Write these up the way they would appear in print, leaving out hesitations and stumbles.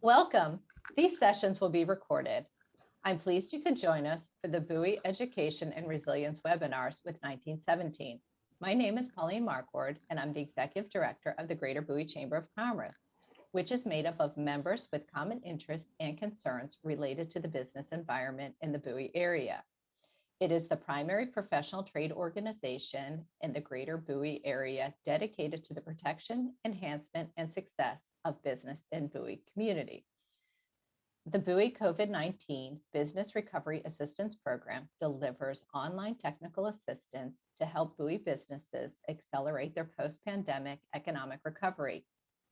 Welcome. These sessions will be recorded. I'm pleased you could join us for the Bowie Education and Resilience webinars with 1917. My name is Pauline Marquardt, and I'm the Executive Director of the Greater Bowie Chamber of Commerce, which is made up of members with common interests and concerns related to the business environment in the Bowie area. It is the primary professional trade organization in the Greater Bowie area dedicated to the protection, enhancement, and success of business in Bowie community. The Bowie COVID-19 Business Recovery Assistance Program delivers online technical assistance to help Bowie businesses accelerate their post-pandemic economic recovery.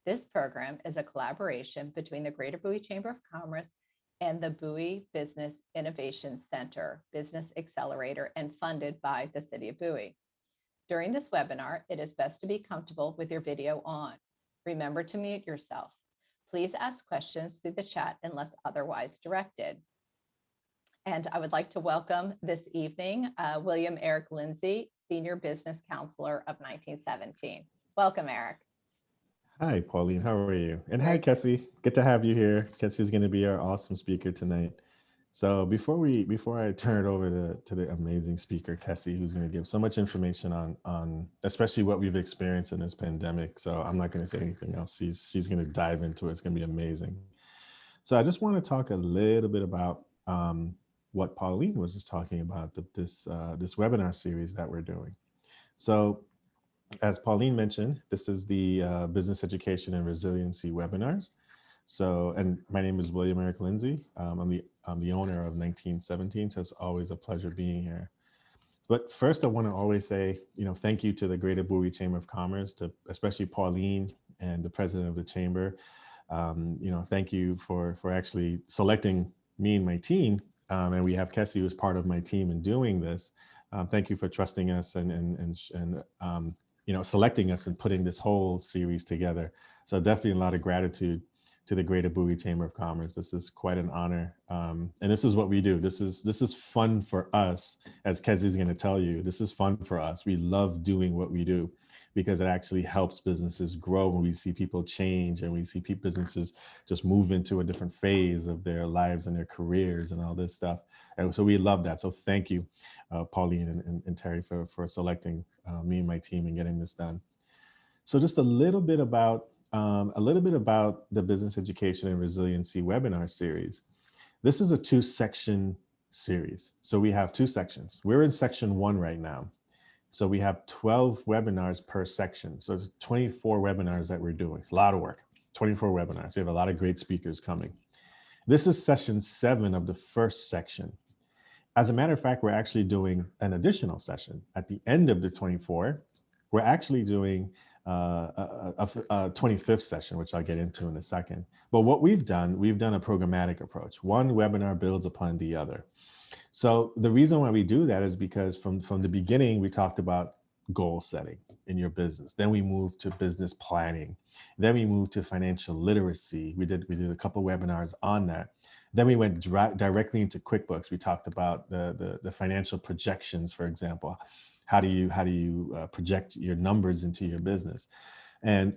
This program is a collaboration between the Greater Bowie Chamber of Commerce and the Bowie Business Innovation Center Business Accelerator, and funded by the City of Bowie. During this webinar, it is best to be comfortable with your video on. Remember to mute yourself. Please ask questions through the chat unless otherwise directed. And I would like to welcome this evening, William Eric Lindsay, Senior Business Counselor of 1917. Welcome, Eric. Hi, Pauline. How are you? And hi, Great. Kessie. Good to have you here. Kessie is going to be our awesome speaker tonight. So before I turn it over to the amazing speaker, Kessie, who's going to give so much information on especially what we've experienced in this pandemic. So I'm not going to say anything else. She's going to dive into it. It's going to be amazing. So I just want to talk a little bit about what Pauline was just talking about, this webinar series that we're doing. So as Pauline mentioned, this is the Business Education and Resiliency webinars. So, and my name is William Eric Lindsay. I'm the owner of 1917, so it's always a pleasure being here. But first, I want to always say, thank you to the Greater Bowie Chamber of Commerce, to especially Pauline and the president of the chamber. Thank you for actually selecting me and my team. And we have Kessie, who's part of my team in doing this. Thank you for trusting us and selecting us and putting this whole series together. So definitely a lot of gratitude to the Greater Bowie Chamber of Commerce. This is quite an honor. And this is what we do. This is fun for us, as Kezzie's going to tell you. This is fun for us. We love doing what we do because it actually helps businesses grow when we see people change and we see businesses just move into a different phase of their lives and their careers and all this stuff. And so we love that. So thank you, Pauline and Terry, for selecting me and my team and getting this done. So just a little bit about the Business Education and Resiliency webinar series. This is a 2-section series. So we have 2 sections. We're in section 1 right now. So we have 12 webinars per section. So it's 24 webinars that we're doing. It's a lot of work, 24 webinars. We have a lot of great speakers coming. This is session 7 of the first section. As a matter of fact, we're actually doing an additional session. At the end of the 24, we're actually doing a 25th session, which I'll get into in a second. But what we've done a programmatic approach. One webinar builds upon the other. So the reason why we do that is because from the beginning, we talked about goal setting in your business. Then we moved to business planning. Then we moved to financial literacy. We did a couple webinars on that. Then we went directly into QuickBooks. We talked about the financial projections, for example. How do you project your numbers into your business? And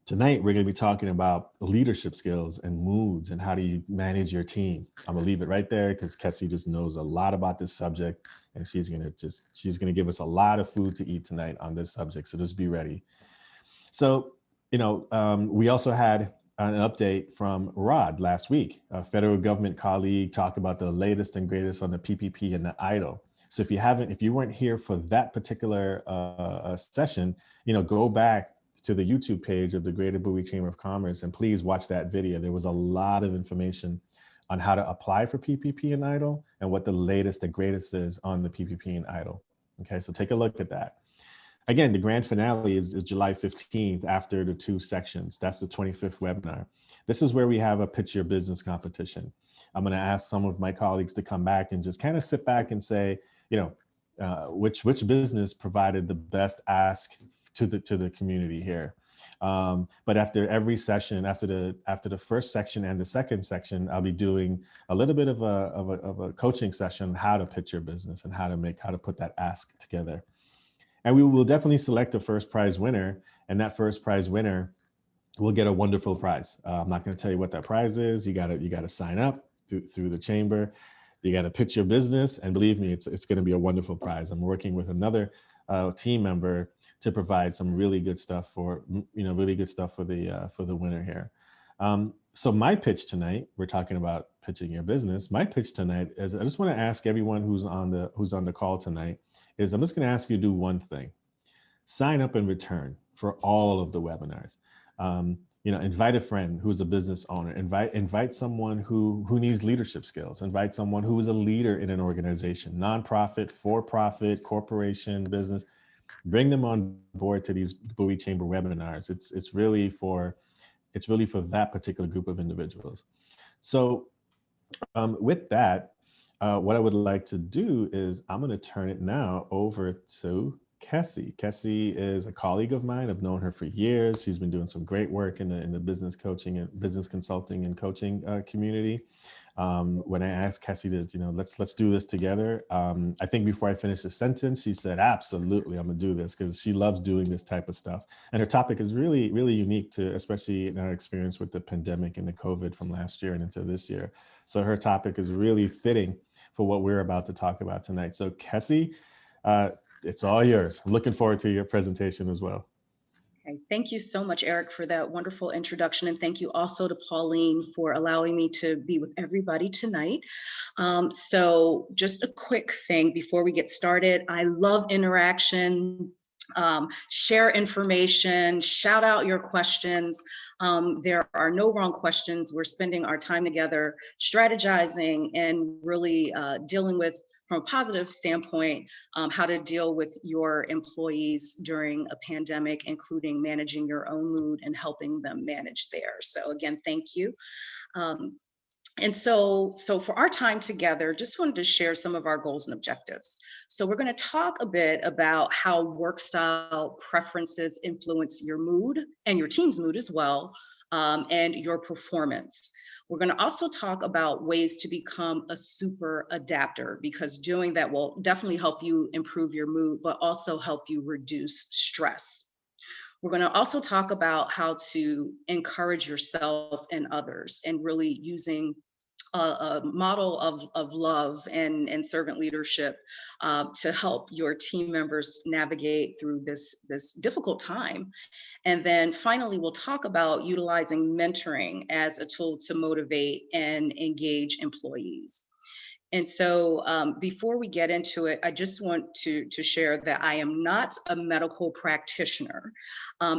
tonight we're going to be talking about leadership skills and moods and how do you manage your team. I'm gonna leave it right there because Kessie just knows a lot about this subject, and she's gonna give us a lot of food to eat tonight on this subject. So just be ready. So we also had an update from Rod last week. A federal government colleague talked about the latest and greatest on the PPP and the EIDL. So if you weren't here for that particular session, go back to the YouTube page of the Greater Bowie Chamber of Commerce and please watch that video. There was a lot of information on how to apply for PPP and EIDL and what the latest, the greatest is on the PPP and EIDL. Okay, so take a look at that. Again, the grand finale is July 15th after the 2 sections. That's the 25th webinar. This is where we have a pitch your business competition. I'm going to ask some of my colleagues to come back and just kind of sit back and say, which business provided the best ask to the community here. But after every session, after the first section and the second section, I'll be doing a little bit of a coaching session on how to pitch your business and how to put that ask together. And we will definitely select a first prize winner, and that first prize winner will get a wonderful prize. I'm not going to tell you what that prize is. You gotta sign up through the chamber. You got to pitch your business, and believe me, it's going to be a wonderful prize. I'm working with another team member to provide some really good stuff for really good stuff for the winner here. So my pitch tonight, we're talking about pitching your business. My pitch tonight is I just want to ask everyone who's on the call tonight is I'm just going to ask you to do one thing: sign up and return for all of the webinars. Invite a friend who's a business owner. Invite someone who needs leadership skills. Invite someone who is a leader in an organization, nonprofit, for-profit, corporation, business. Bring them on board to these Bowie Chamber webinars. It's really for that particular group of individuals. So with that, what I would like to do is I'm going to turn it now over to Kessie. Kessie is a colleague of mine. I've known her for years. She's been doing some great work in the business coaching and business consulting and coaching community. When I asked Kessie to, let's do this together, I think before I finished the sentence, she said, absolutely, I'm gonna do this, because she loves doing this type of stuff. And her topic is really, really unique to, especially in our experience with the pandemic and the COVID from last year and into this year. So her topic is really fitting for what we're about to talk about tonight. So Kessie, it's all yours. I'm looking forward to your presentation as well. Okay. Thank you so much, Eric, for that wonderful introduction. And thank you also to Pauline for allowing me to be with everybody tonight. So just a quick thing before we get started. I love interaction. Share information, shout out your questions. There are no wrong questions. We're spending our time together strategizing and really dealing with, from a positive standpoint, how to deal with your employees during a pandemic, including managing your own mood and helping them manage theirs. So again, thank you. And so for our time together, just wanted to share some of our goals and objectives. So we're going to talk a bit about how work style preferences influence your mood and your team's mood as well, and your performance. We're going to also talk about ways to become a super adapter, because doing that will definitely help you improve your mood, but also help you reduce stress. We're going to also talk about how to encourage yourself and others, and really using a model of love and servant leadership to help your team members navigate through this difficult time. And then finally, we'll talk about utilizing mentoring as a tool to motivate and engage employees. And so before we get into it, I just want to share that I am not a medical practitioner.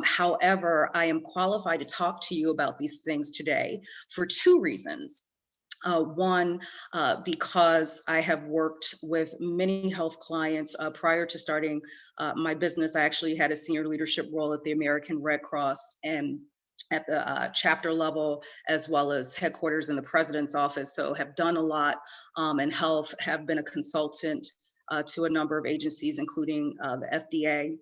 However, I am qualified to talk to you about these things today for two reasons. One, because I have worked with many health clients prior to starting my business. I actually had a senior leadership role at the American Red Cross and at the chapter level, as well as headquarters in the president's office. So have done a lot in health, have been a consultant to a number of agencies, including the FDA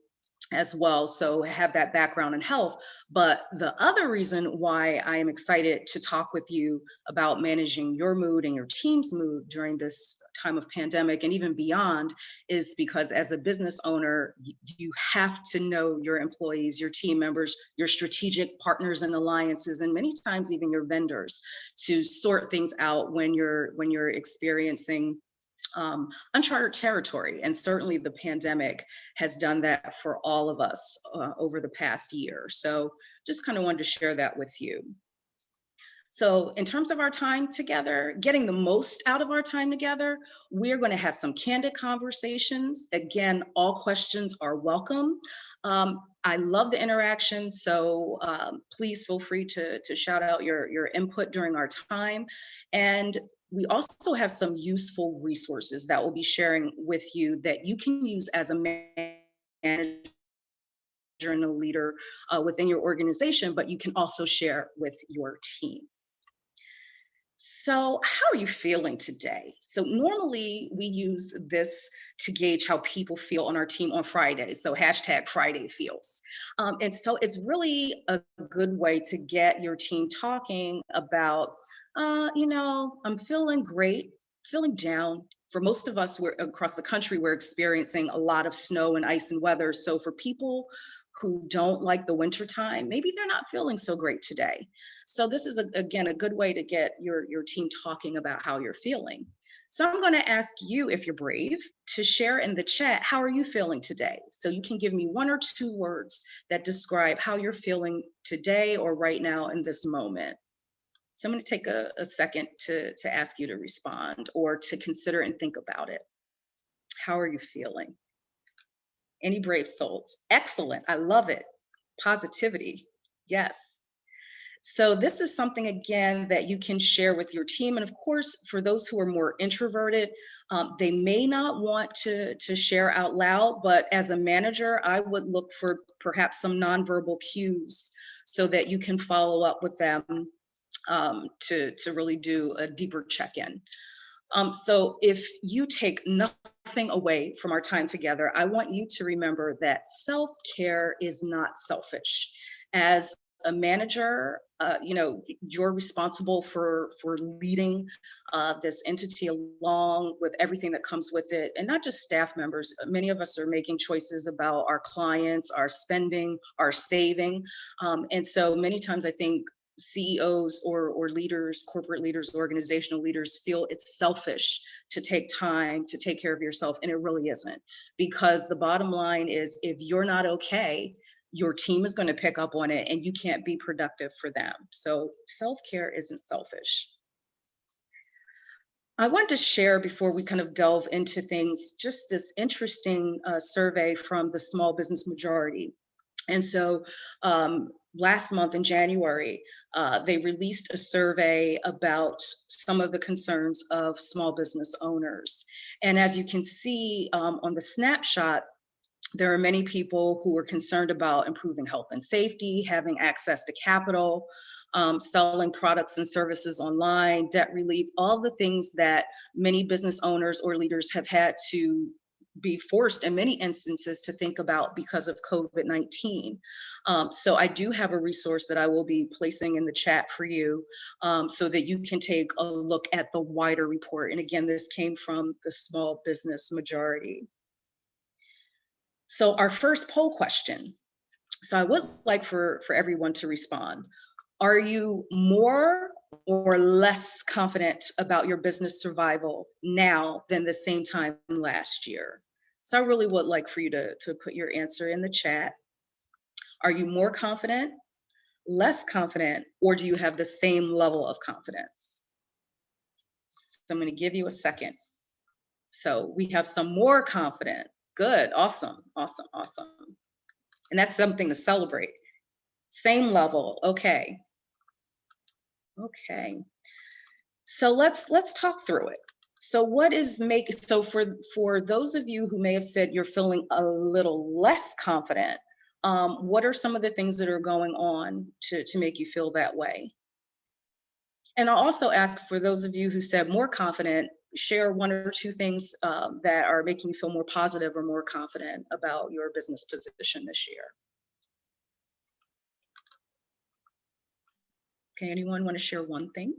as well. So have that background in health. But the other reason why I am excited to talk with you about managing your mood and your team's mood during this time of pandemic and even beyond is because as a business owner, you have to know your employees, your team members, your strategic partners and alliances, and many times even your vendors, to sort things out when you're experiencing uncharted territory. And certainly the pandemic has done that for all of us over the past year. So just kind of wanted to share that with you. So in terms of our time together, getting the most out of our time together, we're going to have some candid conversations. Again, all questions are welcome. I love the interaction, so please feel free to shout out your input during our time. And we also have some useful resources that we'll be sharing with you that you can use as a manager and a leader within your organization, but you can also share with your team. So how are you feeling today? So normally we use this to gauge how people feel on our team on Fridays. So hashtag Friday feels. And so it's really a good way to get your team talking about, I'm feeling great, feeling down. For most of us, we're across the country, we're experiencing a lot of snow and ice and weather. So for people who don't like the wintertime, maybe they're not feeling so great today. So this is, again, a good way to get your team talking about how you're feeling. So I'm going to ask you, if you're brave, to share in the chat, how are you feeling today? So you can give me 1 or 2 words that describe how you're feeling today or right now in this moment. So I'm going to take a second to ask you to respond or to consider and think about it. How are you feeling? Any brave souls? Excellent. I love it. Positivity. Yes. So this is something, again, that you can share with your team. And of course, for those who are more introverted, they may not want to share out loud, but as a manager, I would look for perhaps some nonverbal cues so that you can follow up with them to really do a deeper check-in. So if you take nothing away from our time together, I want you to remember that self-care is not selfish. As a manager, you're responsible for leading this entity along with everything that comes with it, and not just staff members. Many of us are making choices about our clients, our spending, our saving, and so many times I think CEOs or leaders, corporate leaders, organizational leaders feel it's selfish to take time to take care of yourself, and it really isn't, because the bottom line is, if you're not okay, your team is going to pick up on it and you can't be productive for them. So self-care isn't selfish. I wanted to share, before we kind of delve into things, just this interesting survey from the Small Business Majority. And so last month in January, they released a survey about some of the concerns of small business owners. And as you can see on the snapshot, there are many people who are concerned about improving health and safety, having access to capital, selling products and services online, debt relief, all the things that many business owners or leaders have had to be forced in many instances to think about because of COVID-19. So I do have a resource that I will be placing in the chat for you so that you can take a look at the wider report. And again, this came from the Small Business Majority. So our first poll question. So I would like for everyone to respond. Are you more or less confident about your business survival now than the same time last year? So I really would like for you to put your answer in the chat. Are you more confident, less confident, or do you have the same level of confidence? So I'm going to give you a second. So we have some more confident. Good, awesome, awesome, awesome. And that's something to celebrate. Same level, okay. Okay. So let's talk through it. So what is so for those of you who may have said you're feeling a little less confident, what are some of the things that are going on to make you feel that way? And I'll also ask, for those of you who said more confident, share 1 or 2 things that are making you feel more positive or more confident about your business position this year. Okay, anyone want to share 1 thing?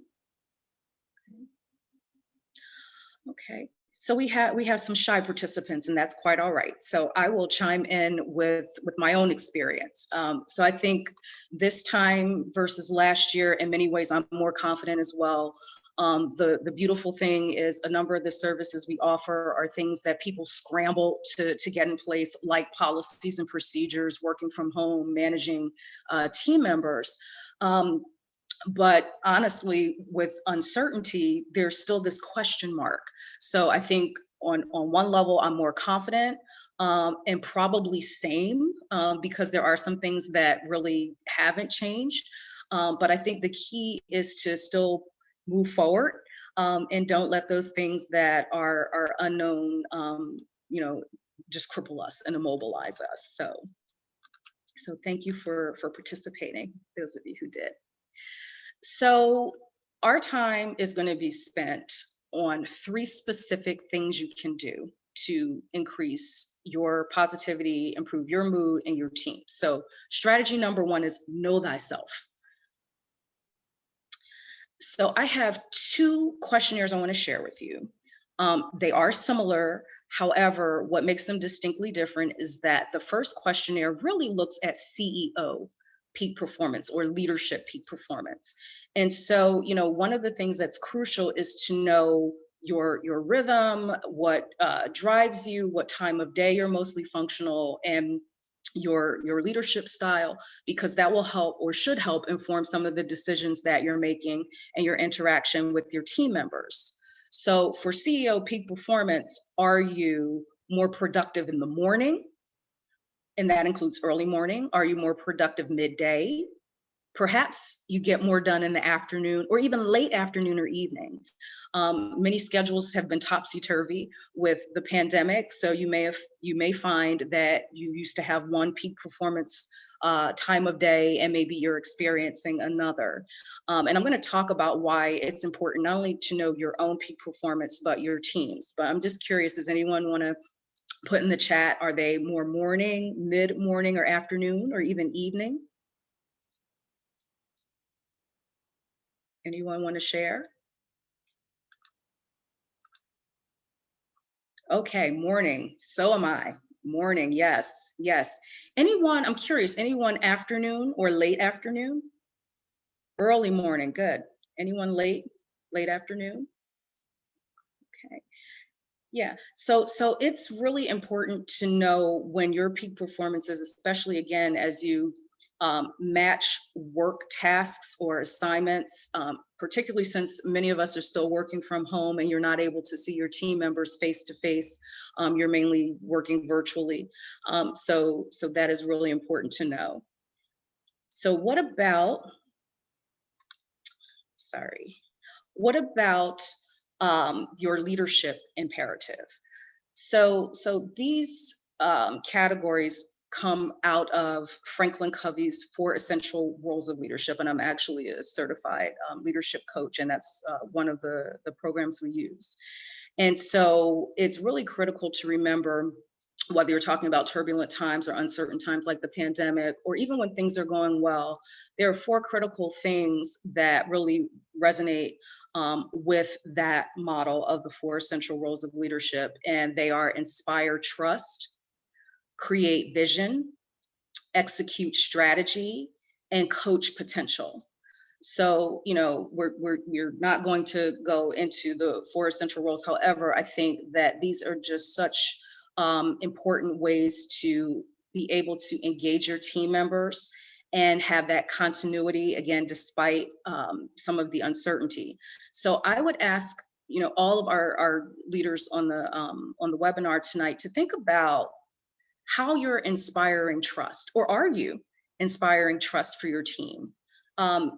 Okay, so we have some shy participants, and that's quite all right. So I will chime in with my own experience. So I think this time versus last year, in many ways, I'm more confident as well. The beautiful thing is, a number of the services we offer are things that people scramble to get in place, like policies and procedures, working from home, managing team members. But honestly, with uncertainty, there's still this question mark. So I think on one level, I'm more confident, and probably same, because there are some things that really haven't changed. But I think the key is to still move forward, and don't let those things that are unknown, just cripple us and immobilize us. So thank you for participating, those of you who did. So our time is going to be spent on 3 specific things you can do to increase your positivity, improve your mood, and your team. So strategy number 1 is know thyself. So I have 2 questionnaires I want to share with you. They are similar, However, what makes them distinctly different is that the first questionnaire really looks at CEO peak performance or leadership peak performance. And so, one of the things that's crucial is to know your rhythm, what drives you, what time of day you're mostly functional, and your leadership style, because that will help or should help inform some of the decisions that you're making and your interaction with your team members. So for CEO peak performance, are you more productive in the morning? And that includes early morning. Are you more productive midday? Perhaps you get more done in the afternoon or even late afternoon or evening. Many schedules have been topsy-turvy with the pandemic, so you may find that you used to have one peak performance time of day, and maybe you're experiencing another. And I'm going to talk about why it's important not only to know your own peak performance, but your teams. But I'm just curious, does anyone want to put in the chat, are they more morning, mid-morning, or afternoon, or even evening? Anyone want to share? Okay, morning. So am I. Morning, yes, yes. Anyone, I'm curious, anyone afternoon or late afternoon? Early morning, good. Anyone late afternoon? Okay. Yeah, so it's really important to know when your peak performance is, especially again, as you match work tasks or assignments, particularly since many of us are still working from home and you're not able to see your team members face to face. You're mainly working virtually. So that is really important to know. So what about your leadership imperative? So these categories come out of Franklin Covey's 4 Essential Roles of Leadership, and I'm actually a certified leadership coach, and that's one of the programs we use. And so it's really critical to remember, whether you're talking about turbulent times or uncertain times like the pandemic, or even when things are going well, there are 4 critical things that really resonate with that model of the 4 essential roles of leadership. And they are: inspire trust, create vision, execute strategy, and coach potential. So, we're not going to go into the 4 essential roles. However, I think that these are just such important ways to be able to engage your team members and have that continuity, again, despite some of the uncertainty. So I would ask, all of our leaders on the webinar tonight to think about how you're inspiring trust, or are you inspiring trust for your team?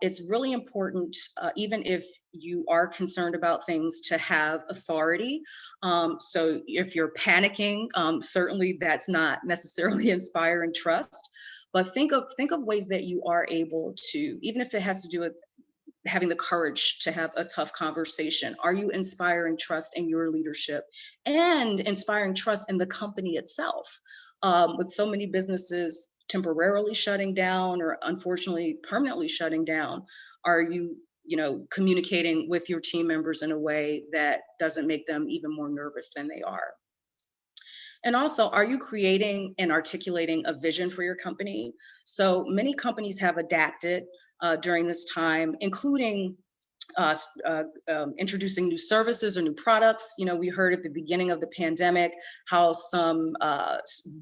It's really important, even if you are concerned about things, to have authority. So if you're panicking, certainly that's not necessarily inspiring trust. But think of ways that you are able to, even if it has to do with having the courage to have a tough conversation. Are you inspiring trust in your leadership and inspiring trust in the company itself? With so many businesses temporarily shutting down, or unfortunately permanently shutting down, are you communicating with your team members in a way that doesn't make them even more nervous than they are? And also, are you creating and articulating a vision for your company? So many companies have adapted during this time, including introducing new services or new products. We heard at the beginning of the pandemic how some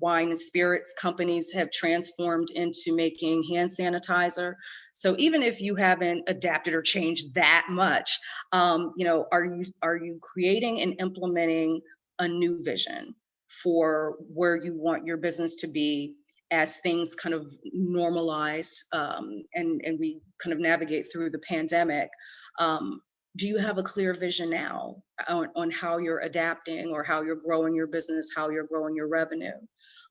wine and spirits companies have transformed into making hand sanitizer. So even if you haven't adapted or changed that much, are you creating and implementing a new vision for where you want your business to be as things kind of normalize, and we kind of navigate through the pandemic? Do you have a clear vision now on how you're adapting, or how you're growing your business, how you're growing your revenue?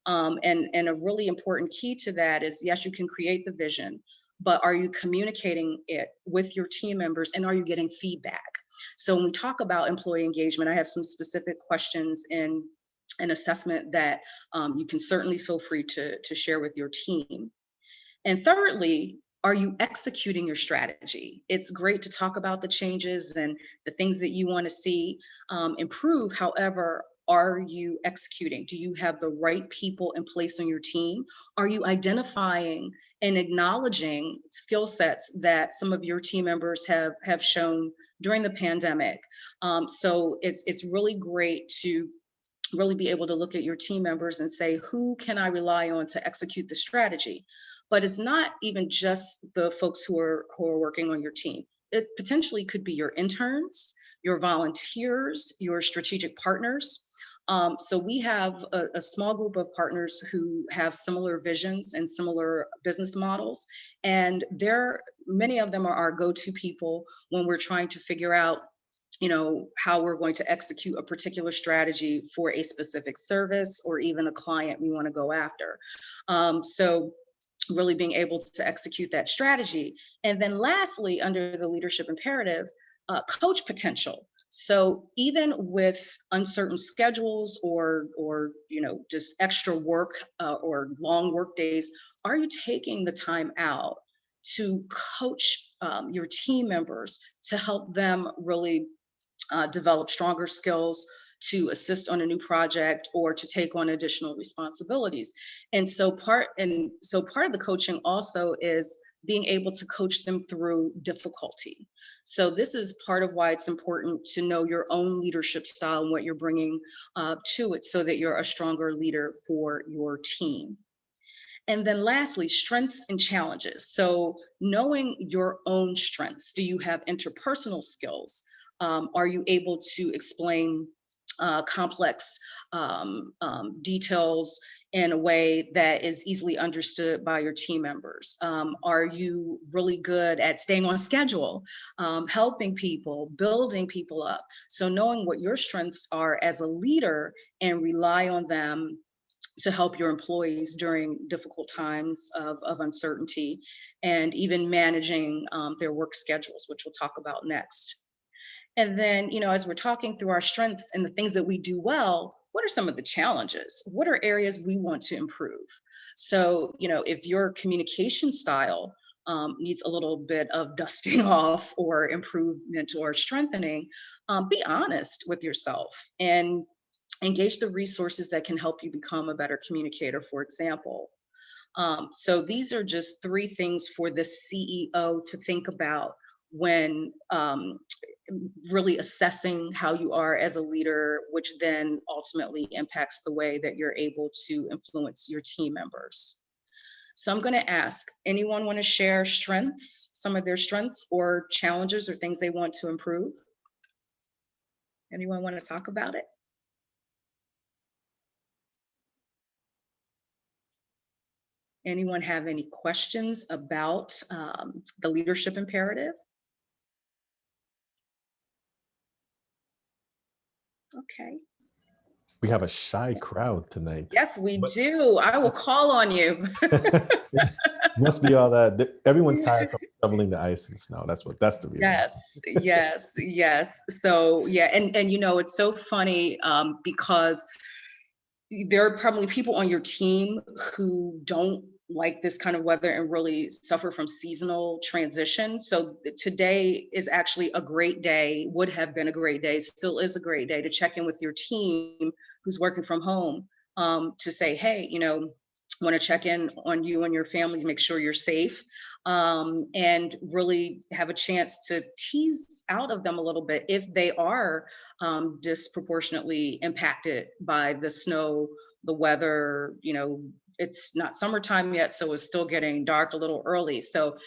And a really important key to that is, yes, you can create the vision, but are you communicating it with your team members, and are you getting feedback? So when we talk about employee engagement, I have some specific questions in an assessment that you can certainly feel free to share with your team. And thirdly, are you executing your strategy? It's great to talk about the changes and the things that you want to see improve. However, are you executing? Do you have the right people in place on your team? Are you identifying and acknowledging skill sets that some of your team members have shown during the pandemic? So it's really great to really be able to look at your team members and say, who can I rely on to execute the strategy? But it's not even just the folks who are working on your team. It potentially could be your interns, your volunteers, your strategic partners. So we have a small group of partners who have similar visions and similar business models, and many of them are our go-to people when we're trying to figure out, how we're going to execute a particular strategy for a specific service or even a client we want to go after. So really being able to execute that strategy. And then lastly, under the leadership imperative, coach potential. So even with uncertain schedules or just extra work or long work days, are you taking the time out to coach your team members to help them really develop stronger skills, to assist on a new project, or to take on additional responsibilities? And so part of the coaching also is being able to coach them through difficulty. So this is part of why it's important to know your own leadership style and what you're bringing to it, so that you're a stronger leader for your team. And then lastly, strengths and challenges. So knowing your own strengths. Do you have interpersonal skills? Are you able to explain complex details in a way that is easily understood by your team members? Are you really good at staying on schedule, helping people, building people up? So knowing what your strengths are as a leader and rely on them to help your employees during difficult times of uncertainty, and even managing their work schedules, which we'll talk about next. And then, as we're talking through our strengths and the things that we do well, what are some of the challenges? What are areas we want to improve? So, if your communication style needs a little bit of dusting off or improvement or strengthening, be honest with yourself and engage the resources that can help you become a better communicator, for example. So these are just 3 things for the CEO to think about when really assessing how you are as a leader, which then ultimately impacts the way that you're able to influence your team members. So I'm going to ask, anyone want to share strengths, some of their strengths or challenges or things they want to improve? Anyone want to talk about it? Anyone have any questions about the leadership imperative? Okay. We have a shy crowd tonight. Yes, we do. I will call on you. Must be all that. Everyone's tired from shoveling the ice and snow. That's the reason. Yes. So yeah, and it's so funny because there are probably people on your team who don't like this kind of weather and really suffer from seasonal transition. So today is actually a great day, would have been a great day, still is a great day to check in with your team who's working from home, to say, hey, want to check in on you and your family to make sure you're safe, and really have a chance to tease out of them a little bit if they are disproportionately impacted by the snow, the weather. It's not summertime yet, so it's still getting dark a little early. So,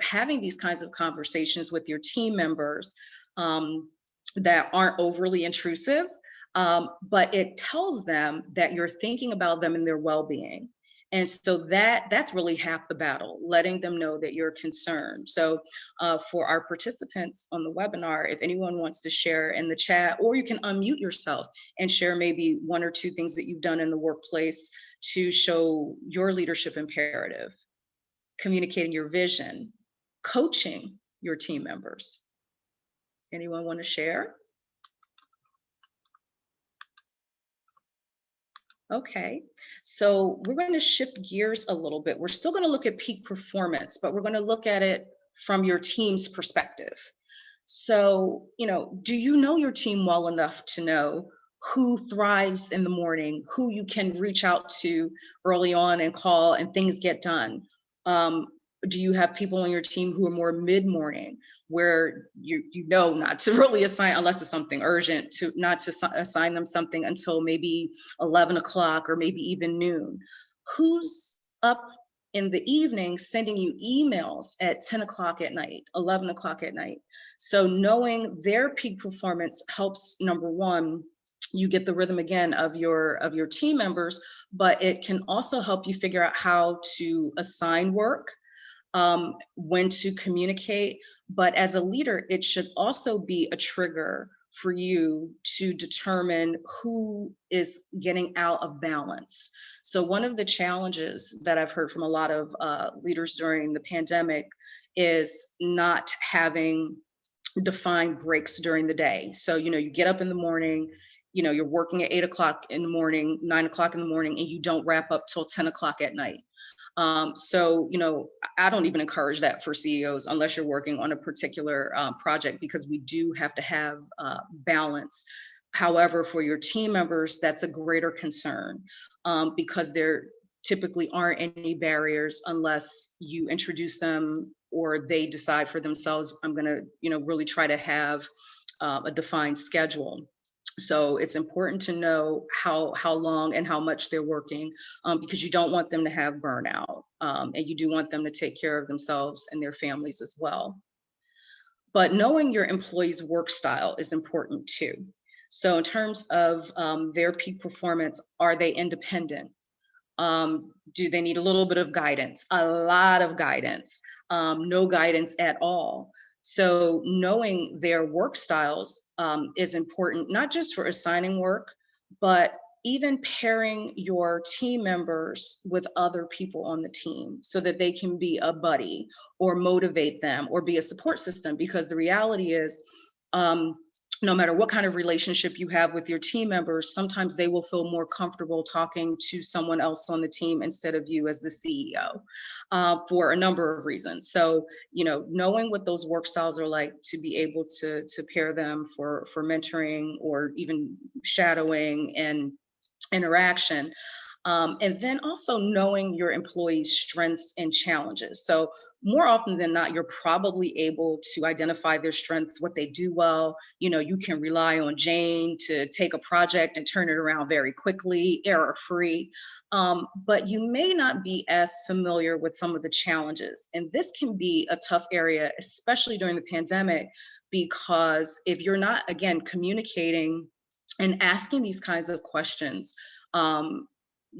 having these kinds of conversations with your team members that aren't overly intrusive, but it tells them that you're thinking about them and their well-being. And so that's really half the battle, letting them know that you're concerned. So for our participants on the webinar, if anyone wants to share in the chat, or you can unmute yourself and share maybe 1 or 2 things that you've done in the workplace to show your leadership imperative, communicating your vision, coaching your team members. Anyone want to share? Okay, so we're going to shift gears a little bit. We're still going to look at peak performance, but we're going to look at it from your team's perspective. So, do you know your team well enough to know who thrives in the morning, who you can reach out to early on and call and things get done. Do you have people on your team who are more mid-morning, where you know not to really assign, unless it's something urgent, to not to assign them something until maybe 11 o'clock or maybe even noon? Who's up in the evening sending you emails at 10 o'clock at night, 11 o'clock at night? So knowing their peak performance helps, number one, you get the rhythm again of your team members, but it can also help you figure out how to assign work, when to communicate. But as a leader, it should also be a trigger for you to determine who is getting out of balance. So one of the challenges that I've heard from a lot of leaders during the pandemic is not having defined breaks during the day. So, you get up in the morning, you're working at 8 o'clock in the morning, 9 o'clock in the morning, and you don't wrap up till 10 o'clock at night. So, I don't even encourage that for CEOs unless you're working on a particular project, because we do have to have balance. However, for your team members, that's a greater concern, because there typically aren't any barriers unless you introduce them or they decide for themselves, I'm going to, really try to have a defined schedule. So it's important to know how long and how much they're working, because you don't want them to have burnout, and you do want them to take care of themselves and their families as well. But knowing your employees' work style is important too. So in terms of their peak performance, are they independent? Do they need a little bit of guidance, a lot of guidance, no guidance at all? So knowing their work styles is important, not just for assigning work, but even pairing your team members with other people on the team so that they can be a buddy or motivate them or be a support system. Because the reality is, no matter what kind of relationship you have with your team members, sometimes they will feel more comfortable talking to someone else on the team instead of you as the CEO, for a number of reasons. So, knowing what those work styles are like to be able to pair them for mentoring or even shadowing and interaction. And then also knowing your employees' strengths and challenges. So more often than not, you're probably able to identify their strengths, what they do well. You can rely on Jane to take a project and turn it around very quickly, error-free. But you may not be as familiar with some of the challenges. And this can be a tough area, especially during the pandemic, because if you're not, again, communicating and asking these kinds of questions,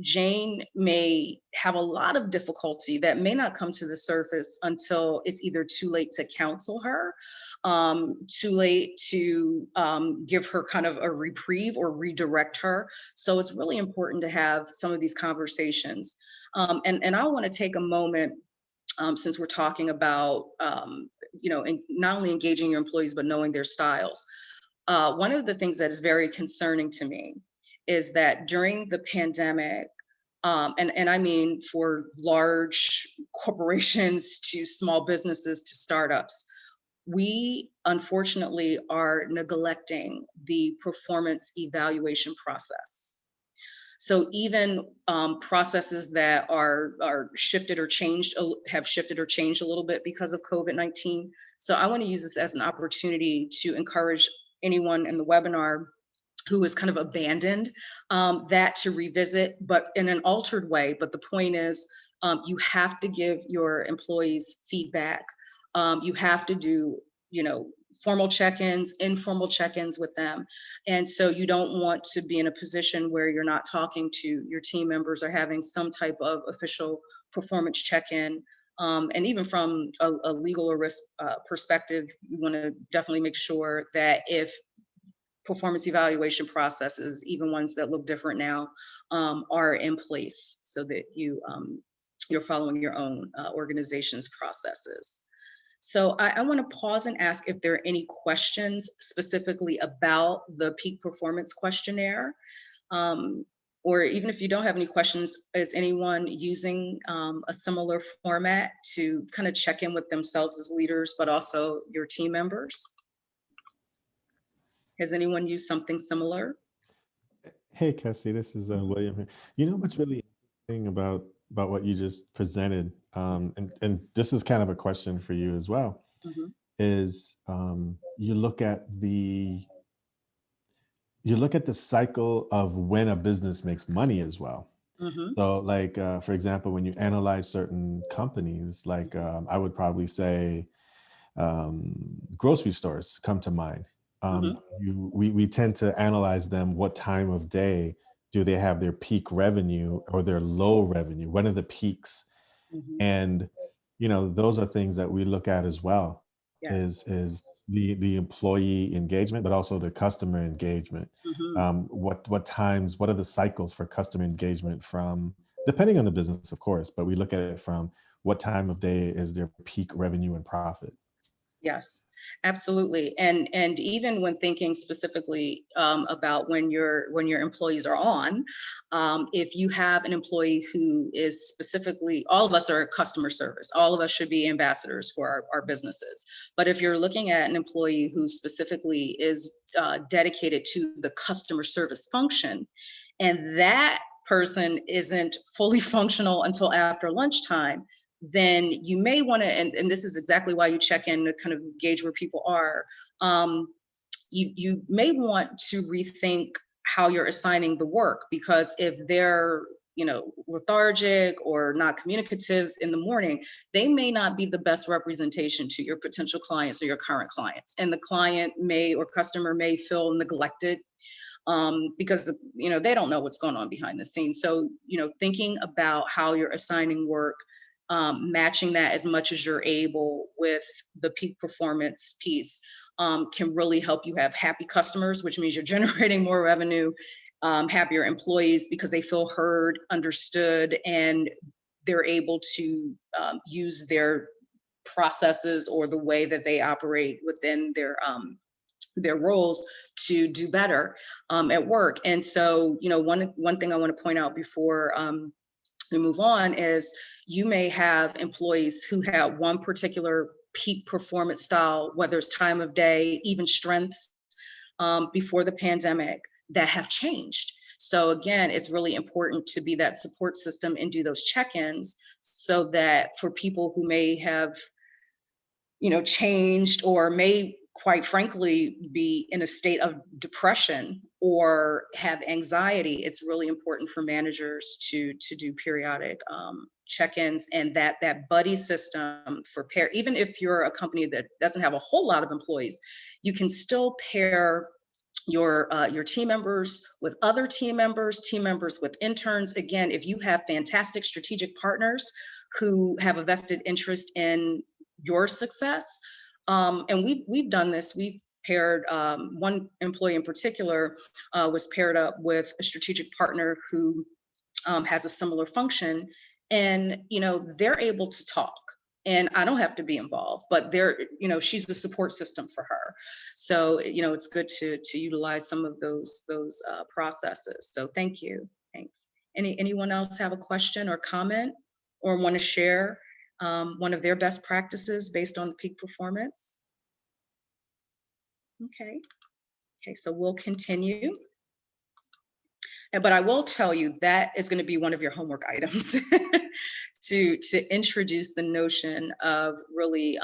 Jane may have a lot of difficulty that may not come to the surface until it's either too late to counsel her, too late to give her kind of a reprieve or redirect her. So it's really important to have some of these conversations. And I want to take a moment, since we're talking about, not only engaging your employees, but knowing their styles. One of the things that is very concerning to me is that during the pandemic, and I mean for large corporations to small businesses to startups, we unfortunately are neglecting the performance evaluation process. So even processes that are shifted or changed, have shifted or changed a little bit because of COVID-19. So I want to use this as an opportunity to encourage anyone in the webinar who has kind of abandoned that to revisit, but in an altered way. But the point is, you have to give your employees feedback. You have to do, formal check-ins, informal check-ins with them. And so you don't want to be in a position where you're not talking to your team members or having some type of official performance check-in. And even from a legal or risk perspective, you want to definitely make sure that if performance evaluation processes, even ones that look different now, are in place so that you're following your own organization's processes. So I want to pause and ask if there are any questions specifically about the peak performance questionnaire. Or even if you don't have any questions, is anyone using a similar format to kind of check in with themselves as leaders, but also your team members? Has anyone used something similar? Hey, Cassie, this is William here. You know what's really interesting about what you just presented, and this is kind of a question for you as well, Mhm, is you look at the cycle of when a business makes money as well. mhm, So, like for example, when you analyze certain companies, like I would probably say um, grocery stores come to mind. mhm, We tend to analyze them. What time of day do they have their peak revenue or their low revenue? When are the peaks? mhm. And those are things that we look at as well. Yes. Is the employee engagement, but also the customer engagement. Mhm. What times? What are the cycles for customer engagement from? Depending on the business, of course, but we look at it from what time of day is their peak revenue and profit. Yes, absolutely. And even when thinking specifically about when your employees are on, if you have an employee who is specifically, all of us are customer service. All of us should be ambassadors for our businesses. But if you're looking at an employee who specifically is dedicated to the customer service function, and that person isn't fully functional until after lunchtime, then you may want to, and this is exactly why you check in to kind of gauge where people are. Um, you may want to rethink how you're assigning the work, because if they're lethargic or not communicative in the morning, they may not be the best representation to your potential clients or your current clients, and the client may or customer may feel neglected because they don't know what's going on behind the scenes. So thinking about how you're assigning work, matching that as much as you're able with the peak performance piece, can really help you have happy customers, which means you're generating more revenue, happier employees because they feel heard, understood, and they're able to use their processes or the way that they operate within their roles to do better at work. And so, one thing I want to point out before we move on is you may have employees who have one particular peak performance style, whether it's time of day, even strengths, before the pandemic, that have changed. So again, it's really important to be that support system and do those check-ins, so that for people who may have changed or may quite frankly be in a state of depression or have anxiety, it's really important for managers to do periodic check-ins, and that buddy system for pair. Even if you're a company that doesn't have a whole lot of employees, you can still pair your team members with other team members with interns. Again, if you have fantastic strategic partners who have a vested interest in your success, and we've done this. We've paired one employee in particular was paired up with a strategic partner who has a similar function, and they're able to talk, and I don't have to be involved, but she's the support system for her. So it's good to utilize some of those processes. So thank you. Thanks. Anyone else have a question or comment, or want to share one of their best practices based on the peak performance? Okay, so we'll continue. But I will tell you that is going to be one of your homework items to introduce the notion of really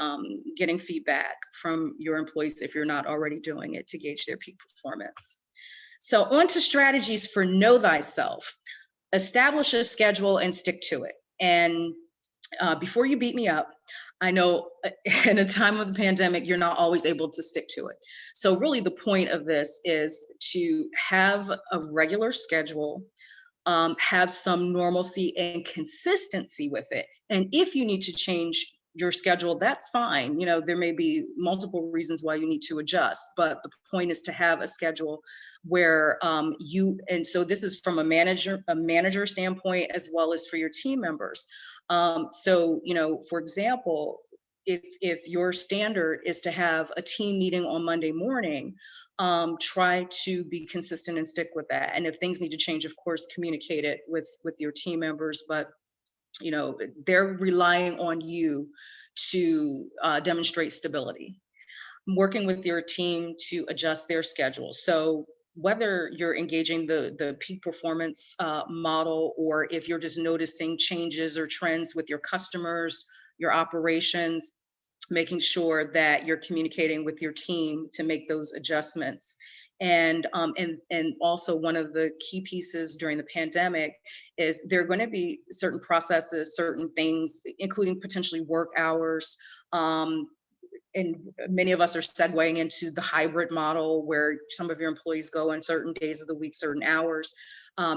getting feedback from your employees if you're not already doing it, to gauge their peak performance. So on to strategies for know thyself. Establish a schedule and stick to it. And before you beat me up, I know in a time of the pandemic, you're not always able to stick to it. So really the point of this is to have a regular schedule, have some normalcy and consistency with it. And if you need to change your schedule, that's fine. There may be multiple reasons why you need to adjust, but the point is to have a schedule where and so this is from a manager standpoint as well as for your team members. So, for example, if your standard is to have a team meeting on Monday morning, try to be consistent and stick with that. And if things need to change, of course, communicate it with your team members. But they're relying on you to demonstrate stability. Working with your team to adjust their schedule. So whether you're engaging the peak performance model, or if you're just noticing changes or trends with your customers, your operations, making sure that you're communicating with your team to make those adjustments. And also one of the key pieces during the pandemic is there are going to be certain processes, certain things, including potentially work hours. And many of us are segueing into the hybrid model where some of your employees go on certain days of the week, certain hours,